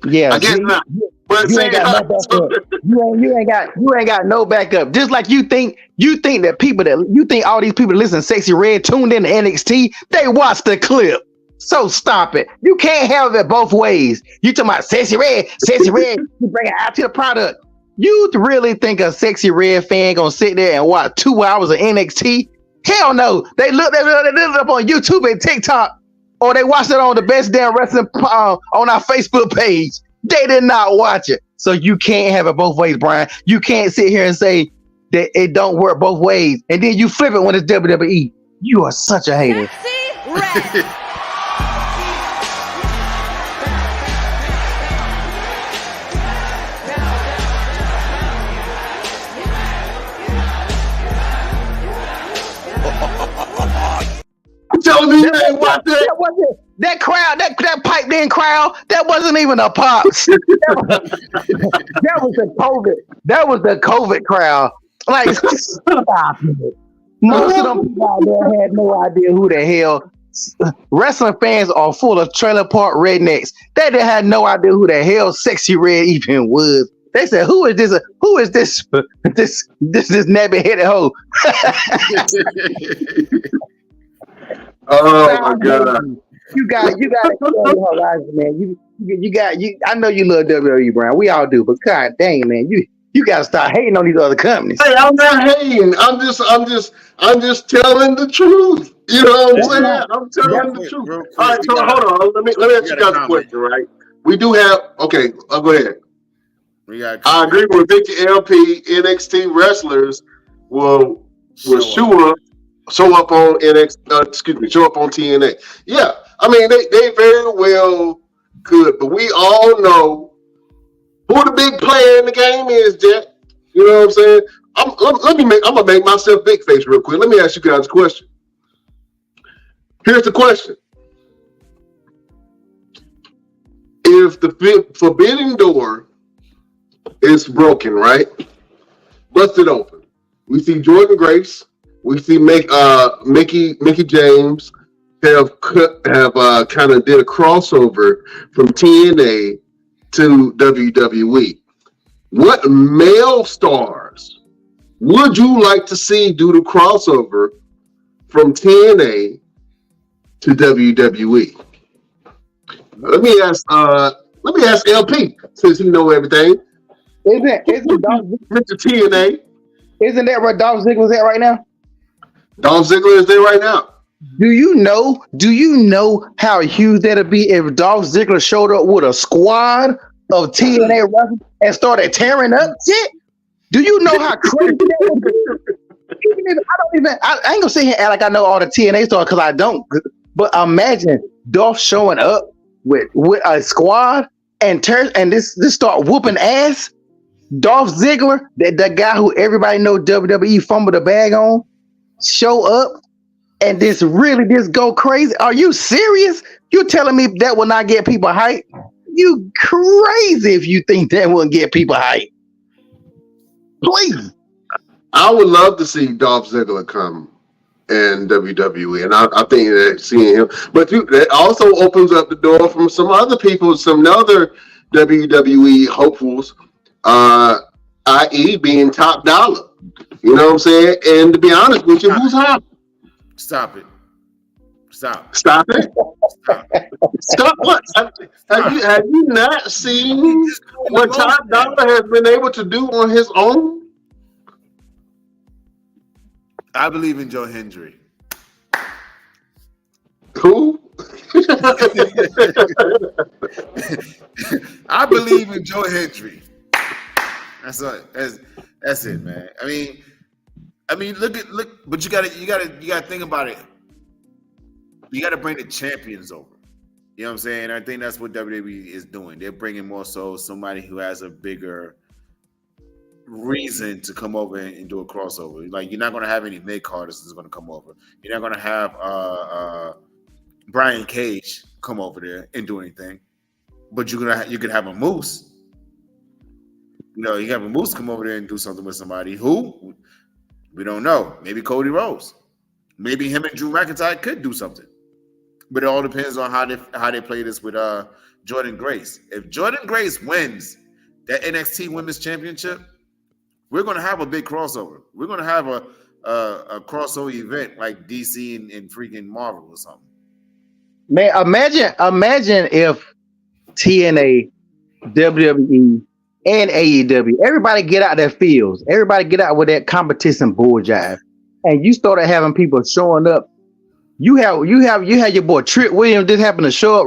Yeah. I guess not. But You ain't got no backup. You ain't got no backup. Just like you think that people that you think all these people that listen to Sexy Red tuned in to NXT, they watched the clip. So stop it. You can't have it both ways. You talking about Sexy Red, you bring it out to the product. You really think a Sexy Red fan gonna sit there and watch 2 hours of NXT? Hell no. They looked it up on YouTube and TikTok, or they watched it on the Best Damn Wrestling on our Facebook page. They did not watch it. So you can't have it both ways, Brian. You can't sit here and say that it don't work both ways, and then you flip it when it's WWE. You are such a hater. Sexy Red. Telling me you ain't watch that. That crowd, that piped in crowd, that wasn't even a pop. that was the COVID. That was the COVID crowd. Like, stop it. Most of them people out there had no idea who the hell. Wrestling fans are full of trailer park rednecks. They didn't have no idea who the hell Sexy Red even was. They said, "Who is this? Who is this? This nappy headed hoe?" Oh my God! You got to expand your horizon, man. You. I know you love WWE, Brian. We all do, but God dang, man, you got to start hating on these other companies. Hey, I'm not hating. I'm just telling the truth. You know what I'm saying? I'm telling the truth. All right, so hold on. Let me ask you guys a question. Right? We do have. Okay, go ahead. I agree with Victor LP. NXT wrestlers will show up on NXT. Show up on TNA. Yeah, I mean they very well could, but we all know who the big player in the game is, Jack. You know what I'm saying? I'm gonna make myself big face real quick. Let me ask you guys a question. Here's the question: if the forbidden door is broken, right? Busted open. We see Jordan Grace. We see Mickey James have kind of did a crossover from TNA to WWE. What male stars would you like to see do the crossover from TNA to WWE? Let me ask LP, since he know everything. Isn't Mr. TNA? Isn't that where Dolph Ziggler's at right now? Dolph Ziggler is there right now. Do you know how huge that'd be if Dolph Ziggler showed up with a squad of TNA wrestlers and started tearing up shit? Do you know how crazy that would be? I ain't gonna sit here and act like I know all the TNA stars because I don't. But imagine Dolph showing up with a squad and this start whooping ass. Dolph Ziggler, that guy who everybody know WWE fumbled the bag on, show up and this go crazy. Are you serious? You telling me that will not get people hyped? You crazy if you think that will get people hyped. Please. I would love to see Dolph Ziggler come in WWE, and I think that seeing him, but that also opens up the door from some other people, some other WWE hopefuls, i.e. being Top Dollar. You know what I'm saying? And to be honest with you, who's hot? Stop it. Stop it. Stop what? Have you not seen what Top Dollar has been able to do on his own? I believe in Joe Hendry. Who? I believe in Joe Hendry. That's it, man. I mean, look, but you gotta think about it. You gotta bring the champions over. You know what I'm saying? I think that's what WWE is doing. They're bringing more so somebody who has a bigger reason to come over and do a crossover. Like, you're not going to have any mid-carders that's going to come over. You're not going to have Brian Cage come over there and do anything. But you could have a Moose. You know, you have a Moose come over there and do something with somebody who we don't know. Maybe Cody Rhodes. Maybe him and Drew McIntyre could do something. But it all depends on how they play this with Jordan Grace. If Jordan Grace wins that NXT Women's Championship, we're going to have a big crossover. We're going to have a crossover event like DC and freaking Marvel or something. Man, imagine if TNA, WWE, and AEW, everybody get out their fields. Everybody get out with that competition bull jive. And you started having people showing up. You had your boy Trick Williams just happened to show up,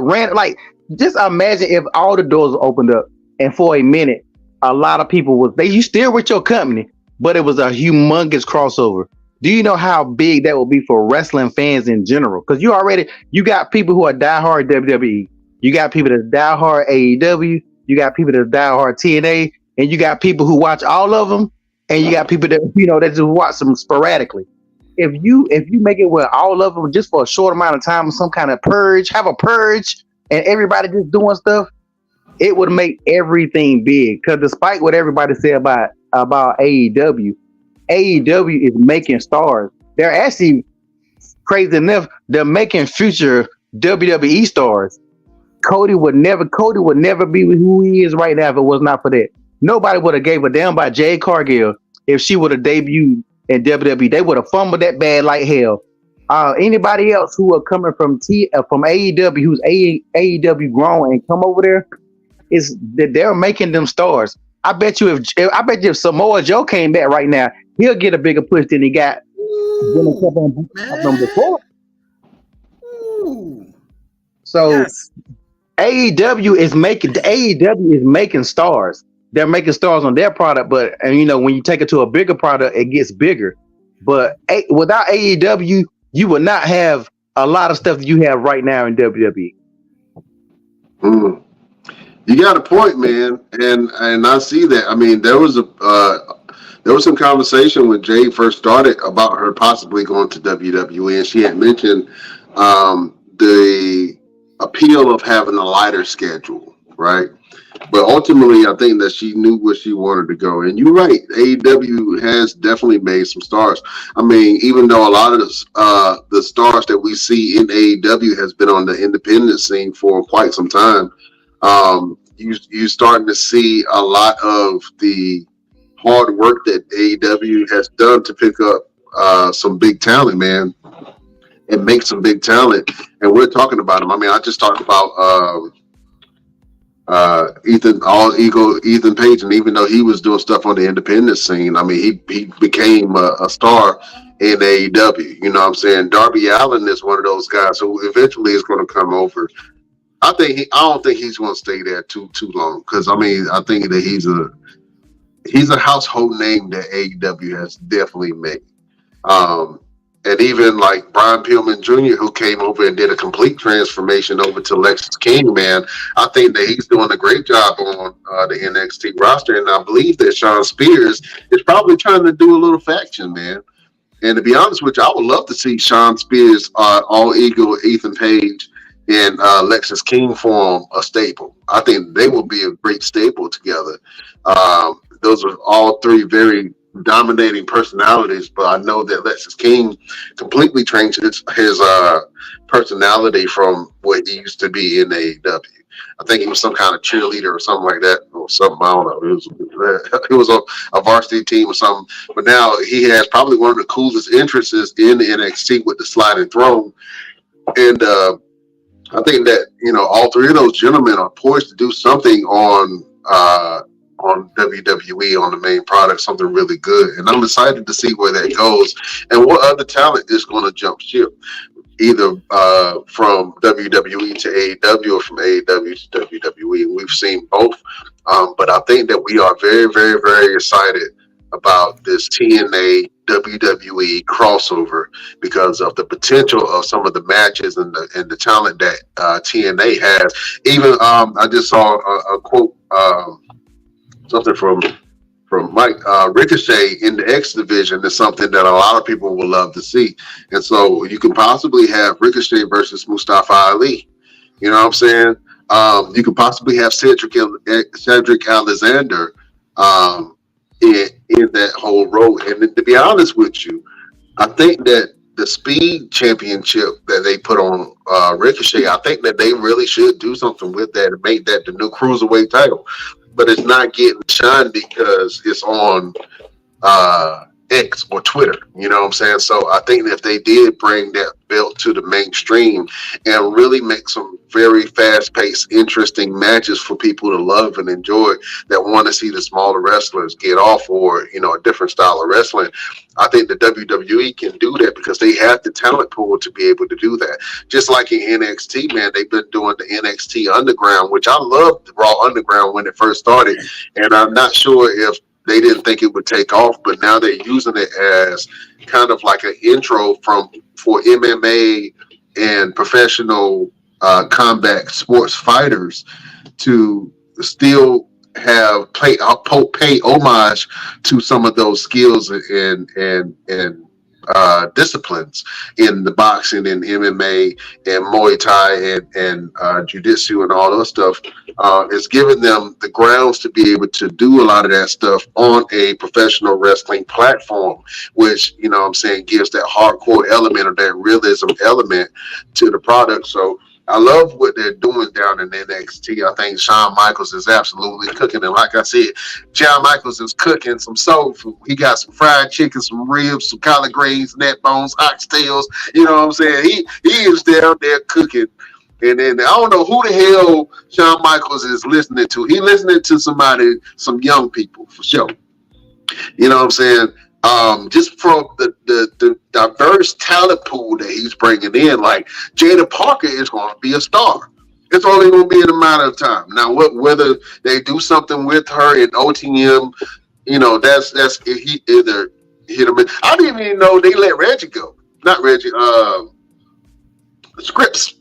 just imagine if all the doors opened up and for a minute, a lot of people you still with your company, but it was a humongous crossover. Do you know how big that will be for wrestling fans in general? Because you got people who are diehard WWE, you got people that diehard AEW, you got people that diehard TNA, and you got people who watch all of them, and you got people that that just watch them sporadically. If you make it where all of them just for a short amount of time, some kind of have a purge, and everybody just doing stuff, it would make everything big. Because despite what everybody said about AEW is making stars. They're actually crazy enough. They're making future WWE stars. Cody would never be who he is right now if it was not for that. Nobody would have gave a damn about Jade Cargill if she would have debuted in WWE. They would have fumbled that bad like hell. Anybody else who are coming from AEW, who's AEW grown and come over there, is that they're making them stars. I bet you if Samoa Joe came back right now, he'll get a bigger push than he got before. Ooh. So Yes. AEW is making stars. They're making stars on their product, but when you take it to a bigger product, it gets bigger. But without AEW, you would not have a lot of stuff that you have right now in WWE. Mm. You got a point, man, and I see that. I mean, there was some conversation when Jade first started about her possibly going to WWE, and she had mentioned the appeal of having a lighter schedule, right? But ultimately, I think that she knew where she wanted to go. And you're right, AEW has definitely made some stars. I mean, even though a lot of the stars that we see in AEW has been on the independent scene for quite some time, you're starting to see a lot of the hard work that AEW has done to pick up some big talent, man, and make some big talent. And we're talking about them. I mean, I just talked about Ethan Page, and even though he was doing stuff on the independent scene, I mean, he became a star in AEW. You know what I'm saying? Darby Allin is one of those guys who eventually is going to come over. I don't think he's going to stay there too long, because I mean, I think that he's a household name that AEW has definitely made. And even like Brian Pillman Jr., who came over and did a complete transformation over to Lexis King, man, I think that he's doing a great job on the NXT roster. And I believe that Sean Spears is probably trying to do a little faction, man. And to be honest with you, I would love to see Sean Spears, All Eagle, Ethan Page, and Lexis King form a stable. I think they will be a great stable together. Those are all three very dominating personalities, but I know that Lexis King completely changed his personality from what he used to be in AEW. I think he was some kind of cheerleader or something like that, or something. I don't know. It was a varsity team or something. But now he has probably one of the coolest entrances in NXT with the sliding throne. And I think that all three of those gentlemen are poised to do something on WWE, on the main product, something really good. And I'm excited to see where that goes and what other talent is going to jump ship, either from WWE to AEW or from AEW to WWE. We've seen both, but I think that we are very, very, very excited about this TNA WWE crossover because of the potential of some of the matches and the talent that TNA has. Even I just saw a quote, something from Mike Ricochet in the X division is something that a lot of people will love to see. And so you can possibly have Ricochet versus Mustafa Ali. You know what I'm saying? You could possibly have Cedric Alexander in that whole role. And to be honest with you, I think that the Speed Championship that they put on Ricochet, I think that they really should do something with that and make that the new Cruiserweight title. but it's not getting shine because it's on X or Twitter. You know what I'm saying? So I think that if they did bring that belt to the mainstream and really make some very fast-paced, interesting matches for people to love and enjoy, that want to see the smaller wrestlers get off, or a different style of wrestling, I think the WWE can do that because they have the talent pool to be able to do that. Just like in NXT, man, they've been doing the NXT Underground, which I loved the Raw Underground when it first started, and I'm not sure if they didn't think it would take off, but now they're using it as kind of like an intro for MMA and professional combat sports fighters to still have pay homage to some of those skills and disciplines in the boxing and MMA and Muay Thai and Jiu-Jitsu and all those stuff. It's giving them the grounds to be able to do a lot of that stuff on a professional wrestling platform, which, gives that hardcore element or that realism element to the product. So I love what they're doing down in NXT. I think Shawn Michaels is absolutely cooking. And like I said, Shawn Michaels is cooking some soul food. He got some fried chicken, some ribs, some collard greens, neck bones, oxtails. You know what I'm saying? He is down there cooking. And then I don't know who the hell Shawn Michaels is listening to. He listening to some young people for sure. You know what I'm saying? Just from the diverse talent pool that he's bringing in, like Jada Parker is going to be a star. It's only going to be in a matter of time. Now, whether they do something with her in OTM, that's he either hit him. I didn't even know they let Reggie go. Not Reggie. Scripps.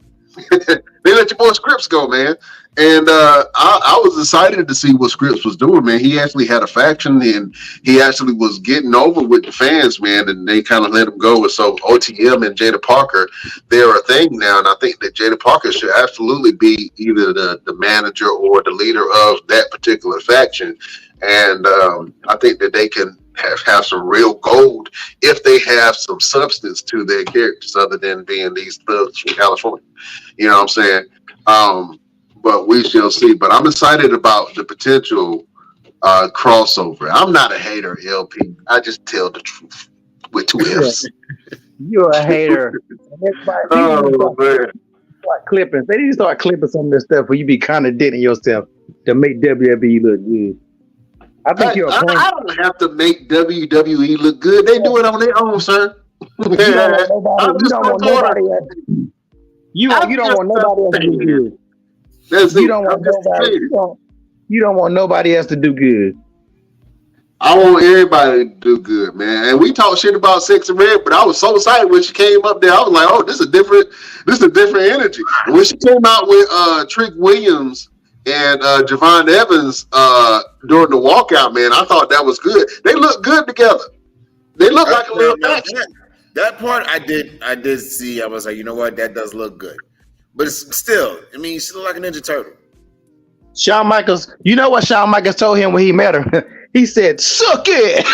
They let your boy Scripps go, man. And I was excited to see what Scripps was doing, man. He actually had a faction, and he actually was getting over with the fans, man, and they kind of let him go. And so OTM and Jada Parker, they're a thing now, and I think that Jada Parker should absolutely be either the manager or the leader of that particular faction. And I think that they can have some real gold if they have some substance to their characters other than being these thugs from California. You know what I'm saying? But we shall see. But I'm excited about the potential crossover. I'm not a hater, LP. I just tell the truth with two F's. You're a hater. Oh, man. Clipping. They need to start clipping some of this stuff where you be contradicting yourself to make WWE look good. I think you're a point. I don't have to make WWE look good. They do it on their own, sir. You don't want nobody else to do good. You don't want nobody else to do good. I want everybody to do good, man. And we talk shit about Sexy Red, but I was so excited when she came up there. I was like, oh, this is a different energy. And when she came out with Trick Williams and Javon Evans during the walkout, man, I thought that was good. They look good together. They look like a little faction. That part I did see. I was like, you know what, that does look good. But it's still, she look like a Ninja Turtle. Shawn Michaels, you know what Shawn Michaels told him when he met her? He said, suck it.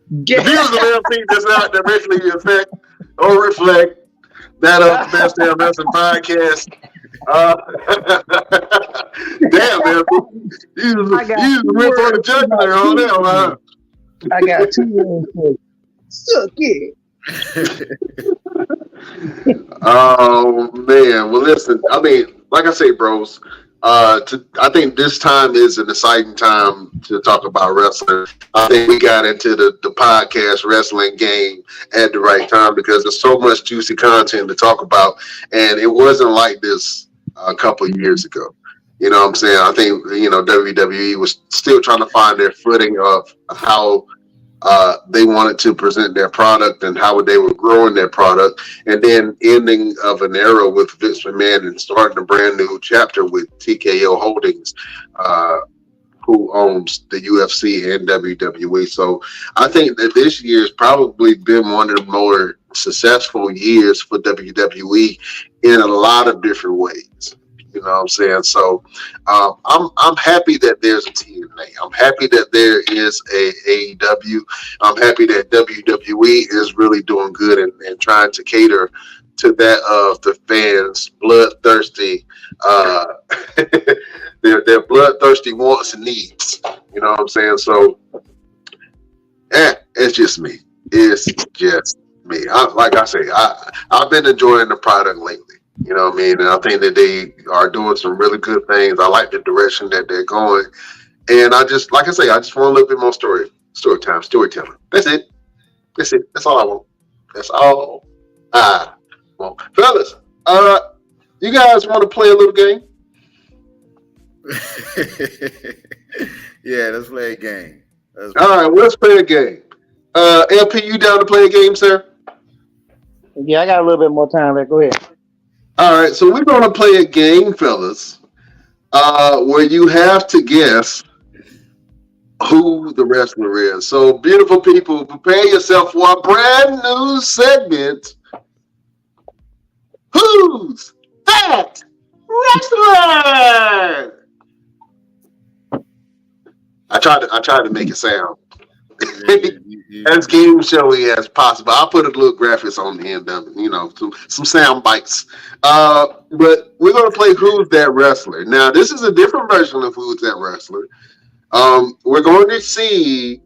If he was the real thing does not directly affect or reflect that of the Best Damn Wrestling Podcast. Damn, man. You was real for the jugular on that one. I got 2 words. Suck it. Oh man. Well, listen. Like I say, bros. I think this time is an exciting time to talk about wrestling. I think we got into the podcast wrestling game at the right time because there's so much juicy content to talk about, and it wasn't like this a couple of years ago. You know what I'm saying? I think WWE was still trying to find their footing of how they wanted to present their product and how they were growing their product, and then ending of an era with Vince McMahon and starting a brand new chapter with TKO Holdings, who owns the UFC and WWE. So I think that this year's probably been one of the more successful years for WWE in a lot of different ways. You know what I'm saying? So I'm happy that there's a TNA. I'm happy that there is a AEW. I'm happy that WWE is really doing good and trying to cater to that of the fans' bloodthirsty, their bloodthirsty wants and needs. You know what I'm saying? So, it's just me. It's just me. Like I say, I've been enjoying the product lately. You know what I mean? And I think that they are doing some really good things. I like the direction that they're going. And I just, like I say, I just want a little bit more storytelling. That's it. That's all I want. That's all I want. Fellas, you guys want to play a little game? Yeah, let's play a game. All right, let's play a game. LP, you down to play a game, sir? Yeah, I got a little bit more time. Go ahead. All right, so we're going to play a game, fellas, where you have to guess who the wrestler is. So, beautiful people, prepare yourself for a brand new segment. Who's that wrestler? I tried to make it sound as game showy as possible. I'll put a little graphics on the end of it, you know, some sound bites. But we're going to play Who's That Wrestler. Now, this is a different version of Who's That Wrestler. We're going to see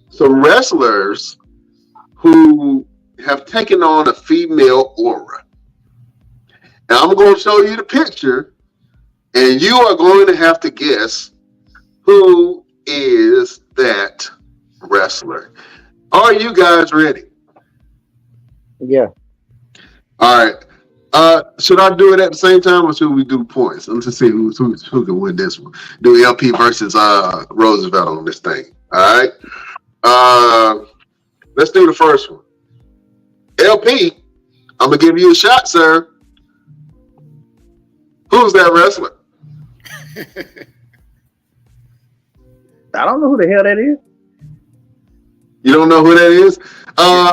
some wrestlers who have taken on a female aura. Now, I'm going to show you the picture, and you are going to have to guess who is that wrestler. Are you guys ready? Yeah. All right. Should I do it at the same time, or should we do points? Let's just see who can win this one. Do LP versus Roosevelt on this thing. All right. Let's do the first one. LP, I'm gonna give you a shot, sir. Who's that wrestler? I don't know who the hell that is. You don't know who that is?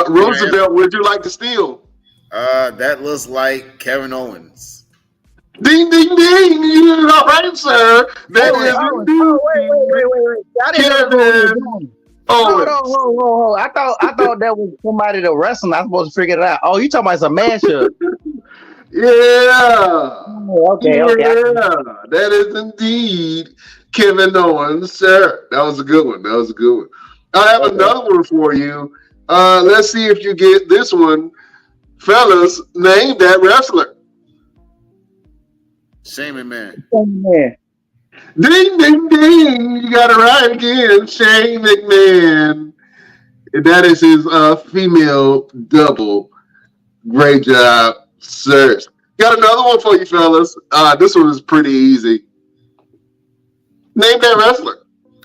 Roosevelt, would you like to steal? That looks like Kevin Owens. Ding, ding, ding. You're all right, sir. That is indeed Wait. I didn't know who he was doing. Owens. Hold. I thought that was somebody that wrestling. I'm supposed to figure it out. Oh, you talking about some matchup? Yeah. Oh, okay. Yeah, that is indeed Kevin Owens, sir. That was a good one. I have another one for you. Let's see if you get this one. Fellas, name that wrestler. Shane McMahon. Ding, ding, ding. You got it right again. Shane McMahon. That is his female double. Great job, sir. Got another one for you, fellas. This one is pretty easy. Name that wrestler.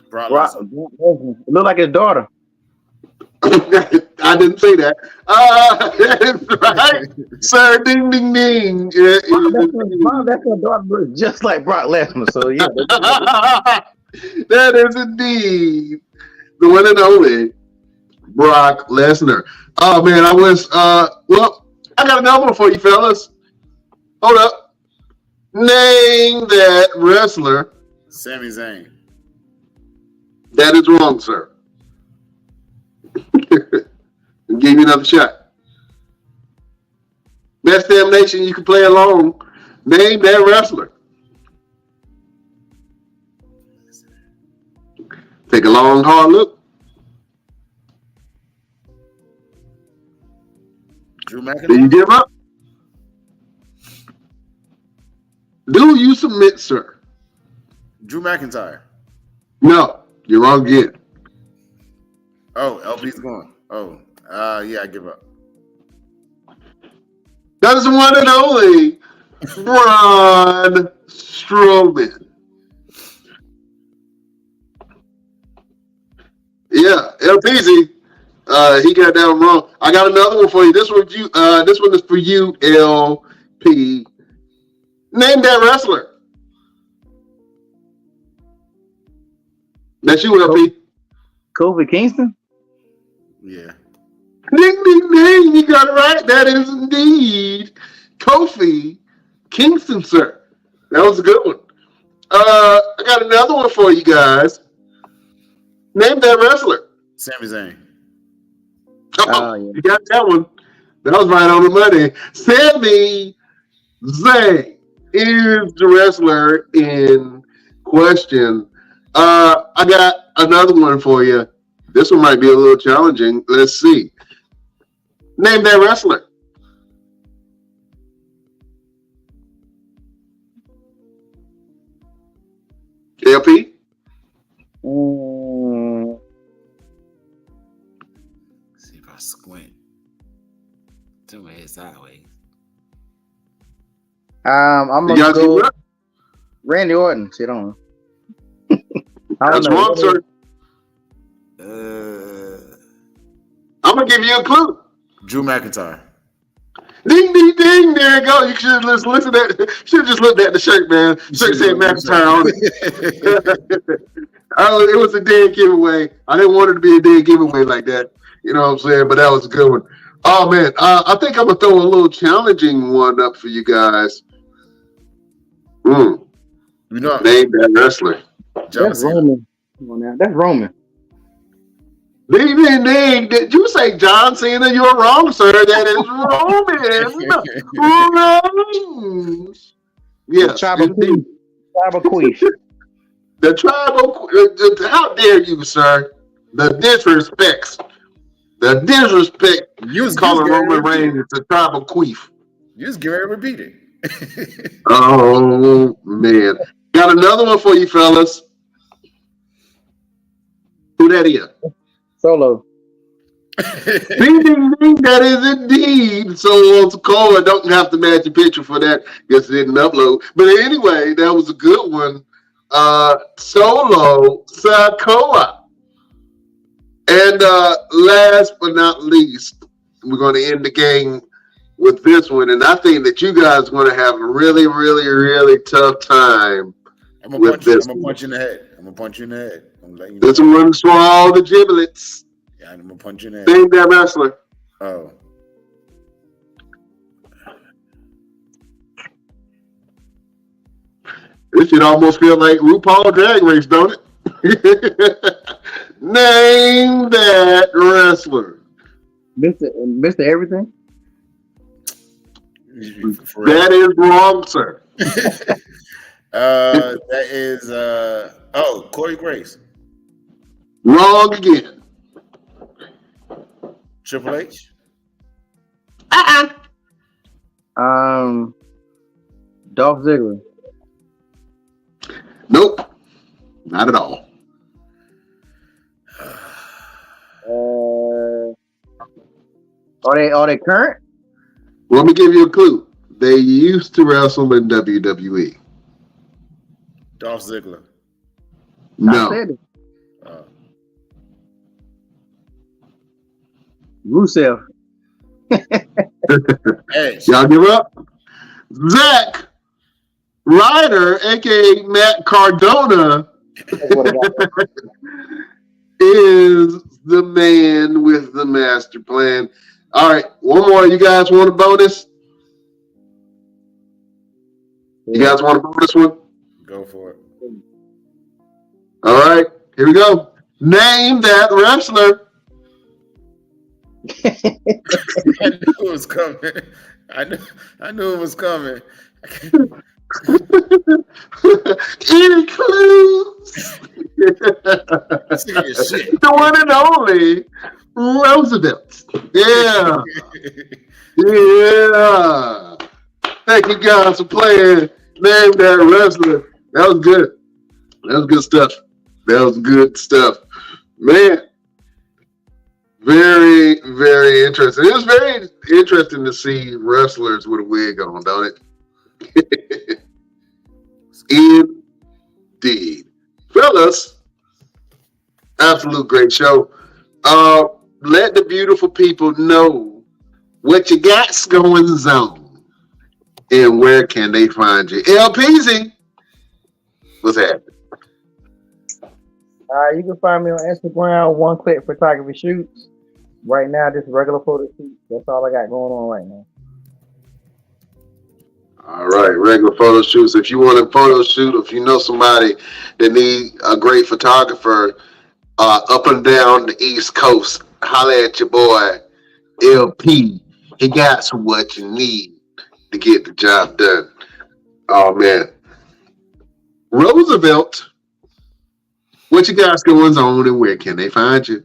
Brock Lesnar. It looked like his daughter. I didn't say that. Right, sir. Ding, ding, ding. Yeah, That's her daughter looks just like Brock Lesnar. So yeah, that is indeed the one and only Brock Lesnar. Oh man, I got another one for you, fellas. Hold up. Name that wrestler. Sami Zayn. That is wrong, sir. I'll give you another shot. Best damn nation, you can play along. Name that wrestler. Take a long, hard look. Drew McIntyre. Do you give up? Do you submit, sir? Drew McIntyre. No, you're wrong again. Oh, LP's gone. Oh, yeah, I give up. That is the one and only Braun Strowman. Yeah, LPZ. He got that one wrong. I got another one for you. This one is for you, LP. Name that wrestler. That's you, LP. Kofi Kingston. Yeah. Ding, ding, ding. You got it right. That is indeed Kofi Kingston, sir. That was a good one. I got another one for you guys. Name that wrestler. Sami Zayn. Yeah. You got that one. That was right on the money. Sami Zayn is the wrestler in question. I got another one for you. This one might be a little challenging. Let's see. Name that wrestler. LP? See if I squint. Two heads sideways. I'm You gonna guys keep go up? Randy Orton. Sit on. That's wrong, sir. I'm gonna give you a clue. Drew McIntyre. Ding, ding, ding! There you go. You should just listen to that. Should have just looked at the shirt, man. Shirt said McIntyre on it. It was a dead giveaway. I didn't want it to be a dead giveaway like that. You know what I'm saying? But that was a good one. Oh man, I think I'm gonna throw a little challenging one up for you guys. You know, Name that wrestler. That's Roman. Come on now. That's Roman. Ding, ding, ding. Did you say John Cena? You're wrong, sir. That is Roman. Yes, indeed. Tribal Queen. The tribal. How dare you, sir? The disrespect. The disrespect. You was calling getting Roman ready to Reigns a tribal queef. You just get ready to repeat it. Oh man. Got another one for you, fellas. Who that is? Solo. Ding, ding, ding. That is indeed. So Sikoa don't have to match a picture for that. Guess it didn't upload. But anyway, that was a good one. Solo Sikoa. And last but not least, we're going to end the game with this one. And I think that you guys are going to have a really, really, really tough time with this. I'm going to punch you in the head. I'm going to punch you in the head. I'm letting you know. This one's for all the giblets. Yeah, I'm going to punch you in the head. Name that wrestler. Oh. This should almost feel like RuPaul Drag Race, don't it? Name that wrestler. Mr. Everything? That is wrong, sir. That is Corey Grace. Wrong again. Triple H. Dolph Ziggler. Nope. Not at all. Are they current? Let me give you a clue. They used to wrestle in WWE. Dolph Ziggler. No. Rusev. Y'all give up? Zack Ryder, aka Matt Cardona, is the man with the master plan. All right, one more. You guys want a bonus? You guys want a bonus one? Go for it. All right, here we go. Name that wrestler. I knew it was coming. I knew it was coming. Any clues? The one and only Roosevelt. Yeah. Yeah. Thank you guys for playing. Name that wrestler. That was good. That was good stuff. That was good stuff. Man. Very, very interesting. It was very interesting to see wrestlers with a wig on, don't it? Indeed. Fellas, absolute great show. Let the beautiful people know what you got's going on and where can they find you. LPZ, what's happening? You can find me on Instagram, One Click Photography Shoots. Right now, just regular photo shoots. That's all I got going on right now. All right, regular photo shoots. If you want a photo shoot, if you know somebody that need a great photographer up and down the East Coast, holla at your boy LP. He got what you need to get the job done. Oh man, Roosevelt, what you guys going on and where can they find you?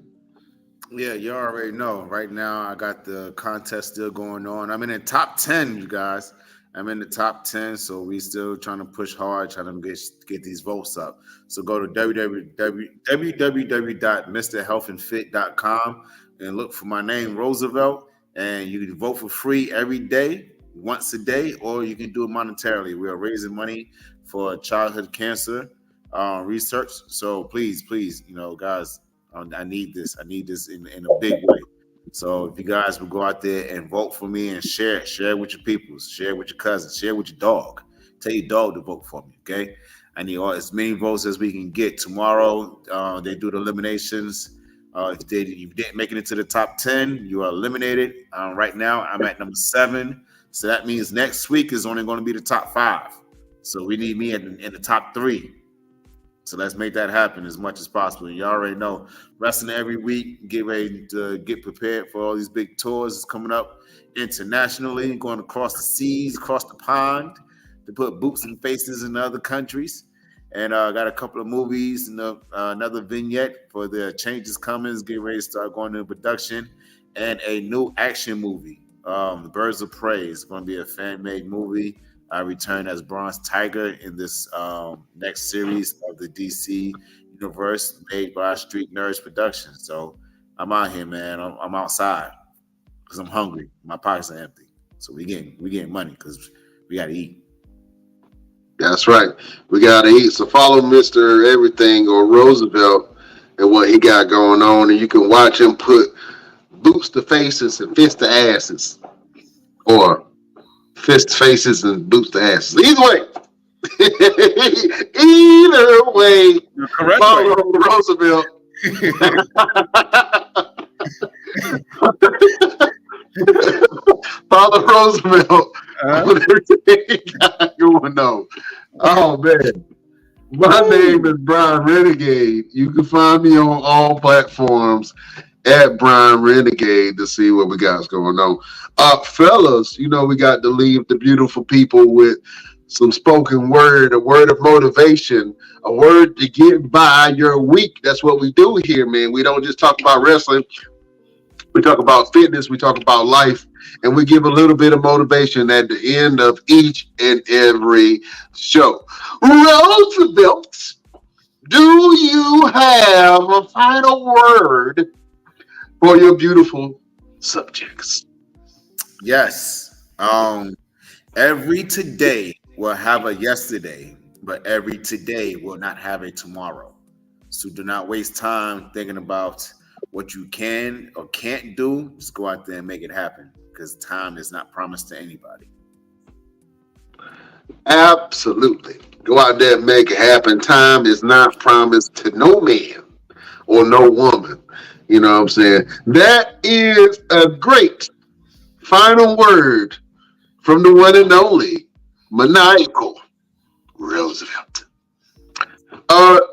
Yeah, you already know. Right now, I got the contest still going on. I'm in the top 10, you guys. I'm in the top 10, so we still trying to push hard, trying to get these votes up. So go to www.mrhealthandfit.com and look for my name, Roosevelt, and you can vote for free every day, once a day, or you can do it monetarily. We are raising money for childhood cancer research. So please, guys, I need this. I need this in a big way. So if you guys will go out there and vote for me and share it with your people, share it with your cousins, share it with your dog. Tell your dog to vote for me, okay? I need as many votes as we can get. Tomorrow, they do the eliminations. If you didn't make it into the top 10, you are eliminated. Right now, I'm at number 7. So that means next week is only going to be the top 5. So we need me in the top 3. So let's make that happen as much as possible. You already know, wrestling every week, get ready to get prepared for all these big tours that's coming up internationally, going across the seas, across the pond to put boots and faces in other countries. And I got a couple of movies and another vignette for the changes coming, get ready to start going into production, and a new action movie, The Birds of Prey. It's going to be a fan-made movie. I return as Bronze Tiger in this next series of the DC universe made by Street Nerds Productions. So I'm out here, man. I'm outside because I'm hungry. My pockets are empty. So we getting money because we got to eat. That's right. We got to eat. So follow Mr. Everything or Roosevelt and what he got going on. And you can watch him put boots to faces and fists to asses. Or fist faces and boots to asses. Either way. Either way. You're correct. Follow Roosevelt. Follow Roosevelt. On everything he got going on. Oh man. My name is Brian Renegade. You can find me on all platforms at Brian Renegade to see what we got going on. Fellas, we got to leave the beautiful people with some spoken word, a word of motivation, a word to get by your week. That's what we do here, man. We don't just talk about wrestling. We talk about fitness. We talk about life. And we give a little bit of motivation at the end of each and every show. Roosevelt, do you have a final word for your beautiful subjects? Yes. Every today will have a yesterday, but every today will not have a tomorrow. So do not waste time thinking about what you can or can't do. Just go out there and make it happen, because time is not promised to anybody. Absolutely. Go out there and make it happen. Time is not promised to no man or no woman. You know what I'm saying? That is a great final word from the one and only maniacal Roosevelt.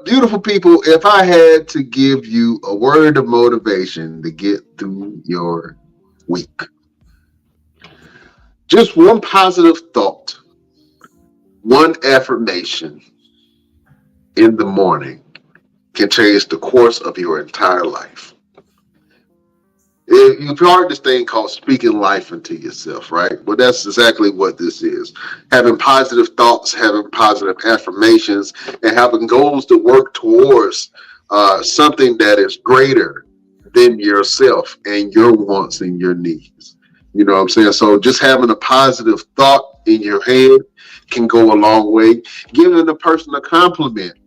Beautiful people, if I had to give you a word of motivation to get through your week, just one positive thought, one affirmation in the morning can change the course of your entire life. You've heard this thing called speaking life into yourself, right? Well, that's exactly what this is. Having positive thoughts, having positive affirmations, and having goals to work towards something that is greater than yourself and your wants and your needs. You know what I'm saying? So just having a positive thought in your head can go a long way. Giving a person a compliment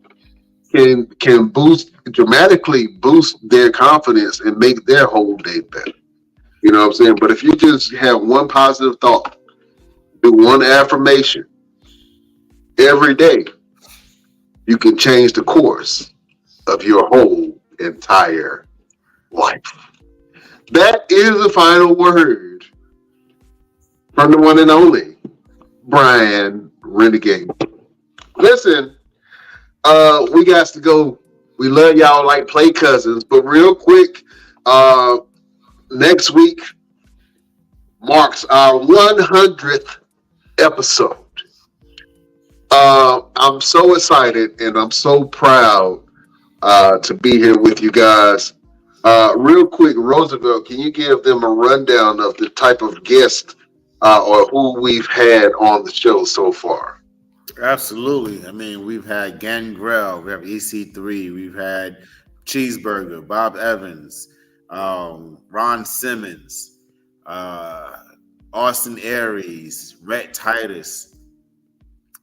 can dramatically boost their confidence and make their whole day better. You know what I'm saying? But if you just have one positive thought, do one affirmation every day, you can change the course of your whole entire life. That is the final word from the one and only Brian Renegade. Listen, we got to go. We love y'all like play cousins, but real quick, next week, marks our 100th episode. I'm so excited and I'm so proud to be here with you guys. Real quick, Roosevelt, can you give them a rundown of the type of guest or who we've had on the show so far? Absolutely. I mean, we've had Gangrel, we have EC3, we've had Cheeseburger, Bob Evans, Ron Simmons, Austin Aries, Rhett Titus.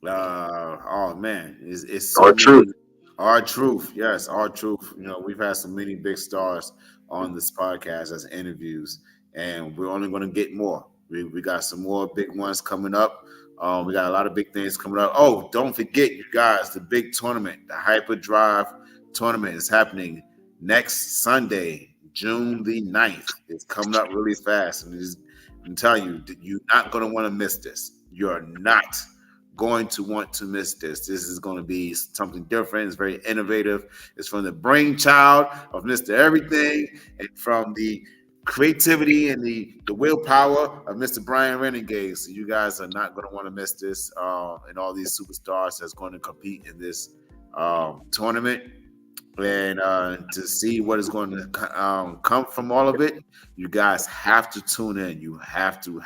Oh man, it's so R-Truth. R-Truth, yes, R-Truth. You know, we've had so many big stars on this podcast as interviews, and we're only going to get more. We got some more big ones coming up. We got a lot of big things coming up. Oh, don't forget, you guys, the big tournament, the Hyperdrive tournament is happening next Sunday, June the 9th. It's coming up really fast. And I'm telling you, you're not going to want to miss this. You're not going to want to miss this. This is going to be something different. It's very innovative. It's from the brainchild of Mr. Everything and from the creativity and the willpower of Mr. Brian Renegade. So you guys are not going to want to miss this, and all these superstars that's going to compete in this tournament. And to see what is going to come from all of it, you guys have to tune in. You have to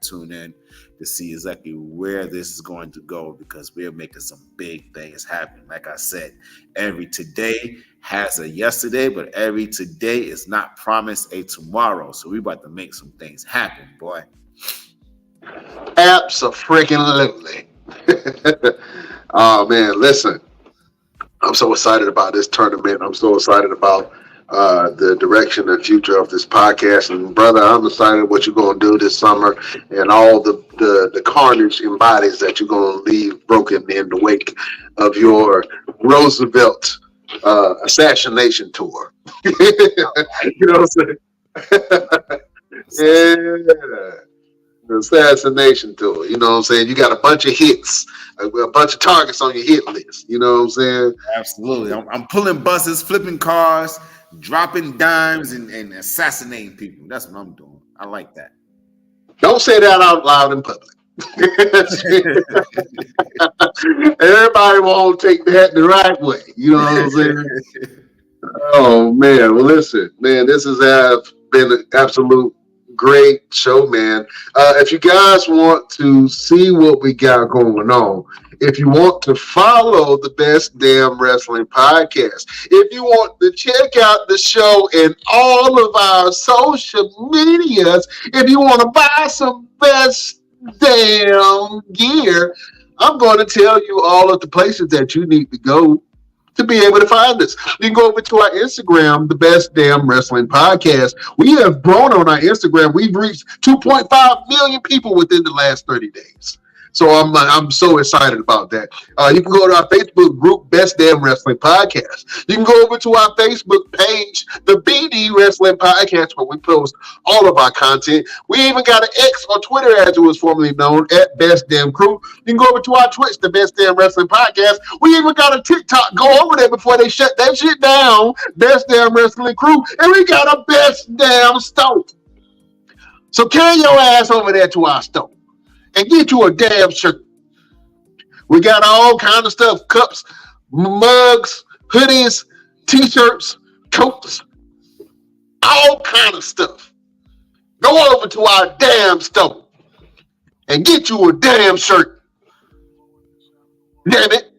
tune in to see exactly where this is going to go, because we're making some big things happen. Like I said, every today has a yesterday, but every today is not promised a tomorrow. So we're about to make some things happen, boy. Abso-freaking-lutely. Oh man, listen. I'm so excited about this tournament. I'm so excited about the direction and future of this podcast. And brother, I'm excited what you're going to do this summer and all the carnage and bodies that you're going to leave broken in the wake of your Roosevelt assassination tour. You know what I'm saying? Yeah. The assassination tour. You know what I'm saying? You got a bunch of hits, a bunch of targets on your hit list. You know what I'm saying? Absolutely. I'm pulling buses, flipping cars, dropping dimes, and assassinating people. That's what I'm doing. I like that. Don't say that out loud in public. Everybody won't take that the right way. You know what I'm saying? Oh man. Well, listen, man, this has been an absolute great show, man. If you guys want to see what we got going on, if you want to follow the Best Damn Wrestling Podcast, if you want to check out the show and all of our social medias, if you want to buy some Best Damn gear, I'm going to tell you all of the places that you need to go to be able to find us. You can go over to our Instagram, the Best Damn Wrestling Podcast. We have grown on our Instagram. We've reached 2.5 million people within the last 30 days. So I'm so excited about that. You can go to our Facebook group, Best Damn Wrestling Podcast. You can go over to our Facebook page, the BD Wrestling Podcast, where we post all of our content. We even got an X or Twitter, as it was formerly known, at Best Damn Crew. You can go over to our Twitch, the Best Damn Wrestling Podcast. We even got a TikTok. Go over there before they shut that shit down, Best Damn Wrestling Crew. And we got a Best Damn Store. So carry your ass over there to our store and get you a damn shirt. We got all kind of stuff: cups, mugs, hoodies, t-shirts, coats, all kind of stuff. Go over to our damn store and get you a damn shirt. Damn it.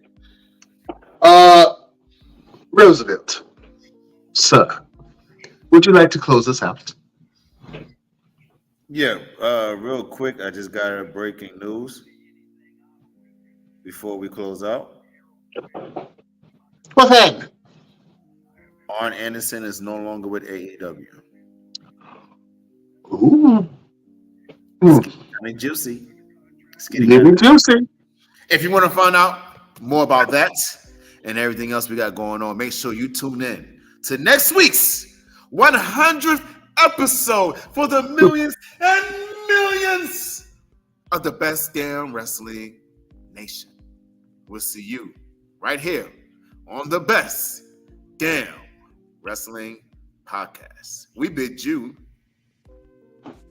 Roosevelt, sir, would you like to close us out? Yeah, real quick, I just got a breaking news before we close out. What's happening? Arn Anderson is no longer with AEW. Ooh. I mean, juicy. It's getting juicy. If you want to find out more about that and everything else we got going on, make sure you tune in to next week's 100th episode for the millions and millions of the Best Damn Wrestling Nation. We'll see you right here on the Best Damn Wrestling Podcast. We bid you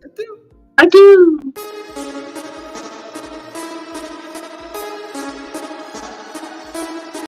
adieu. I do.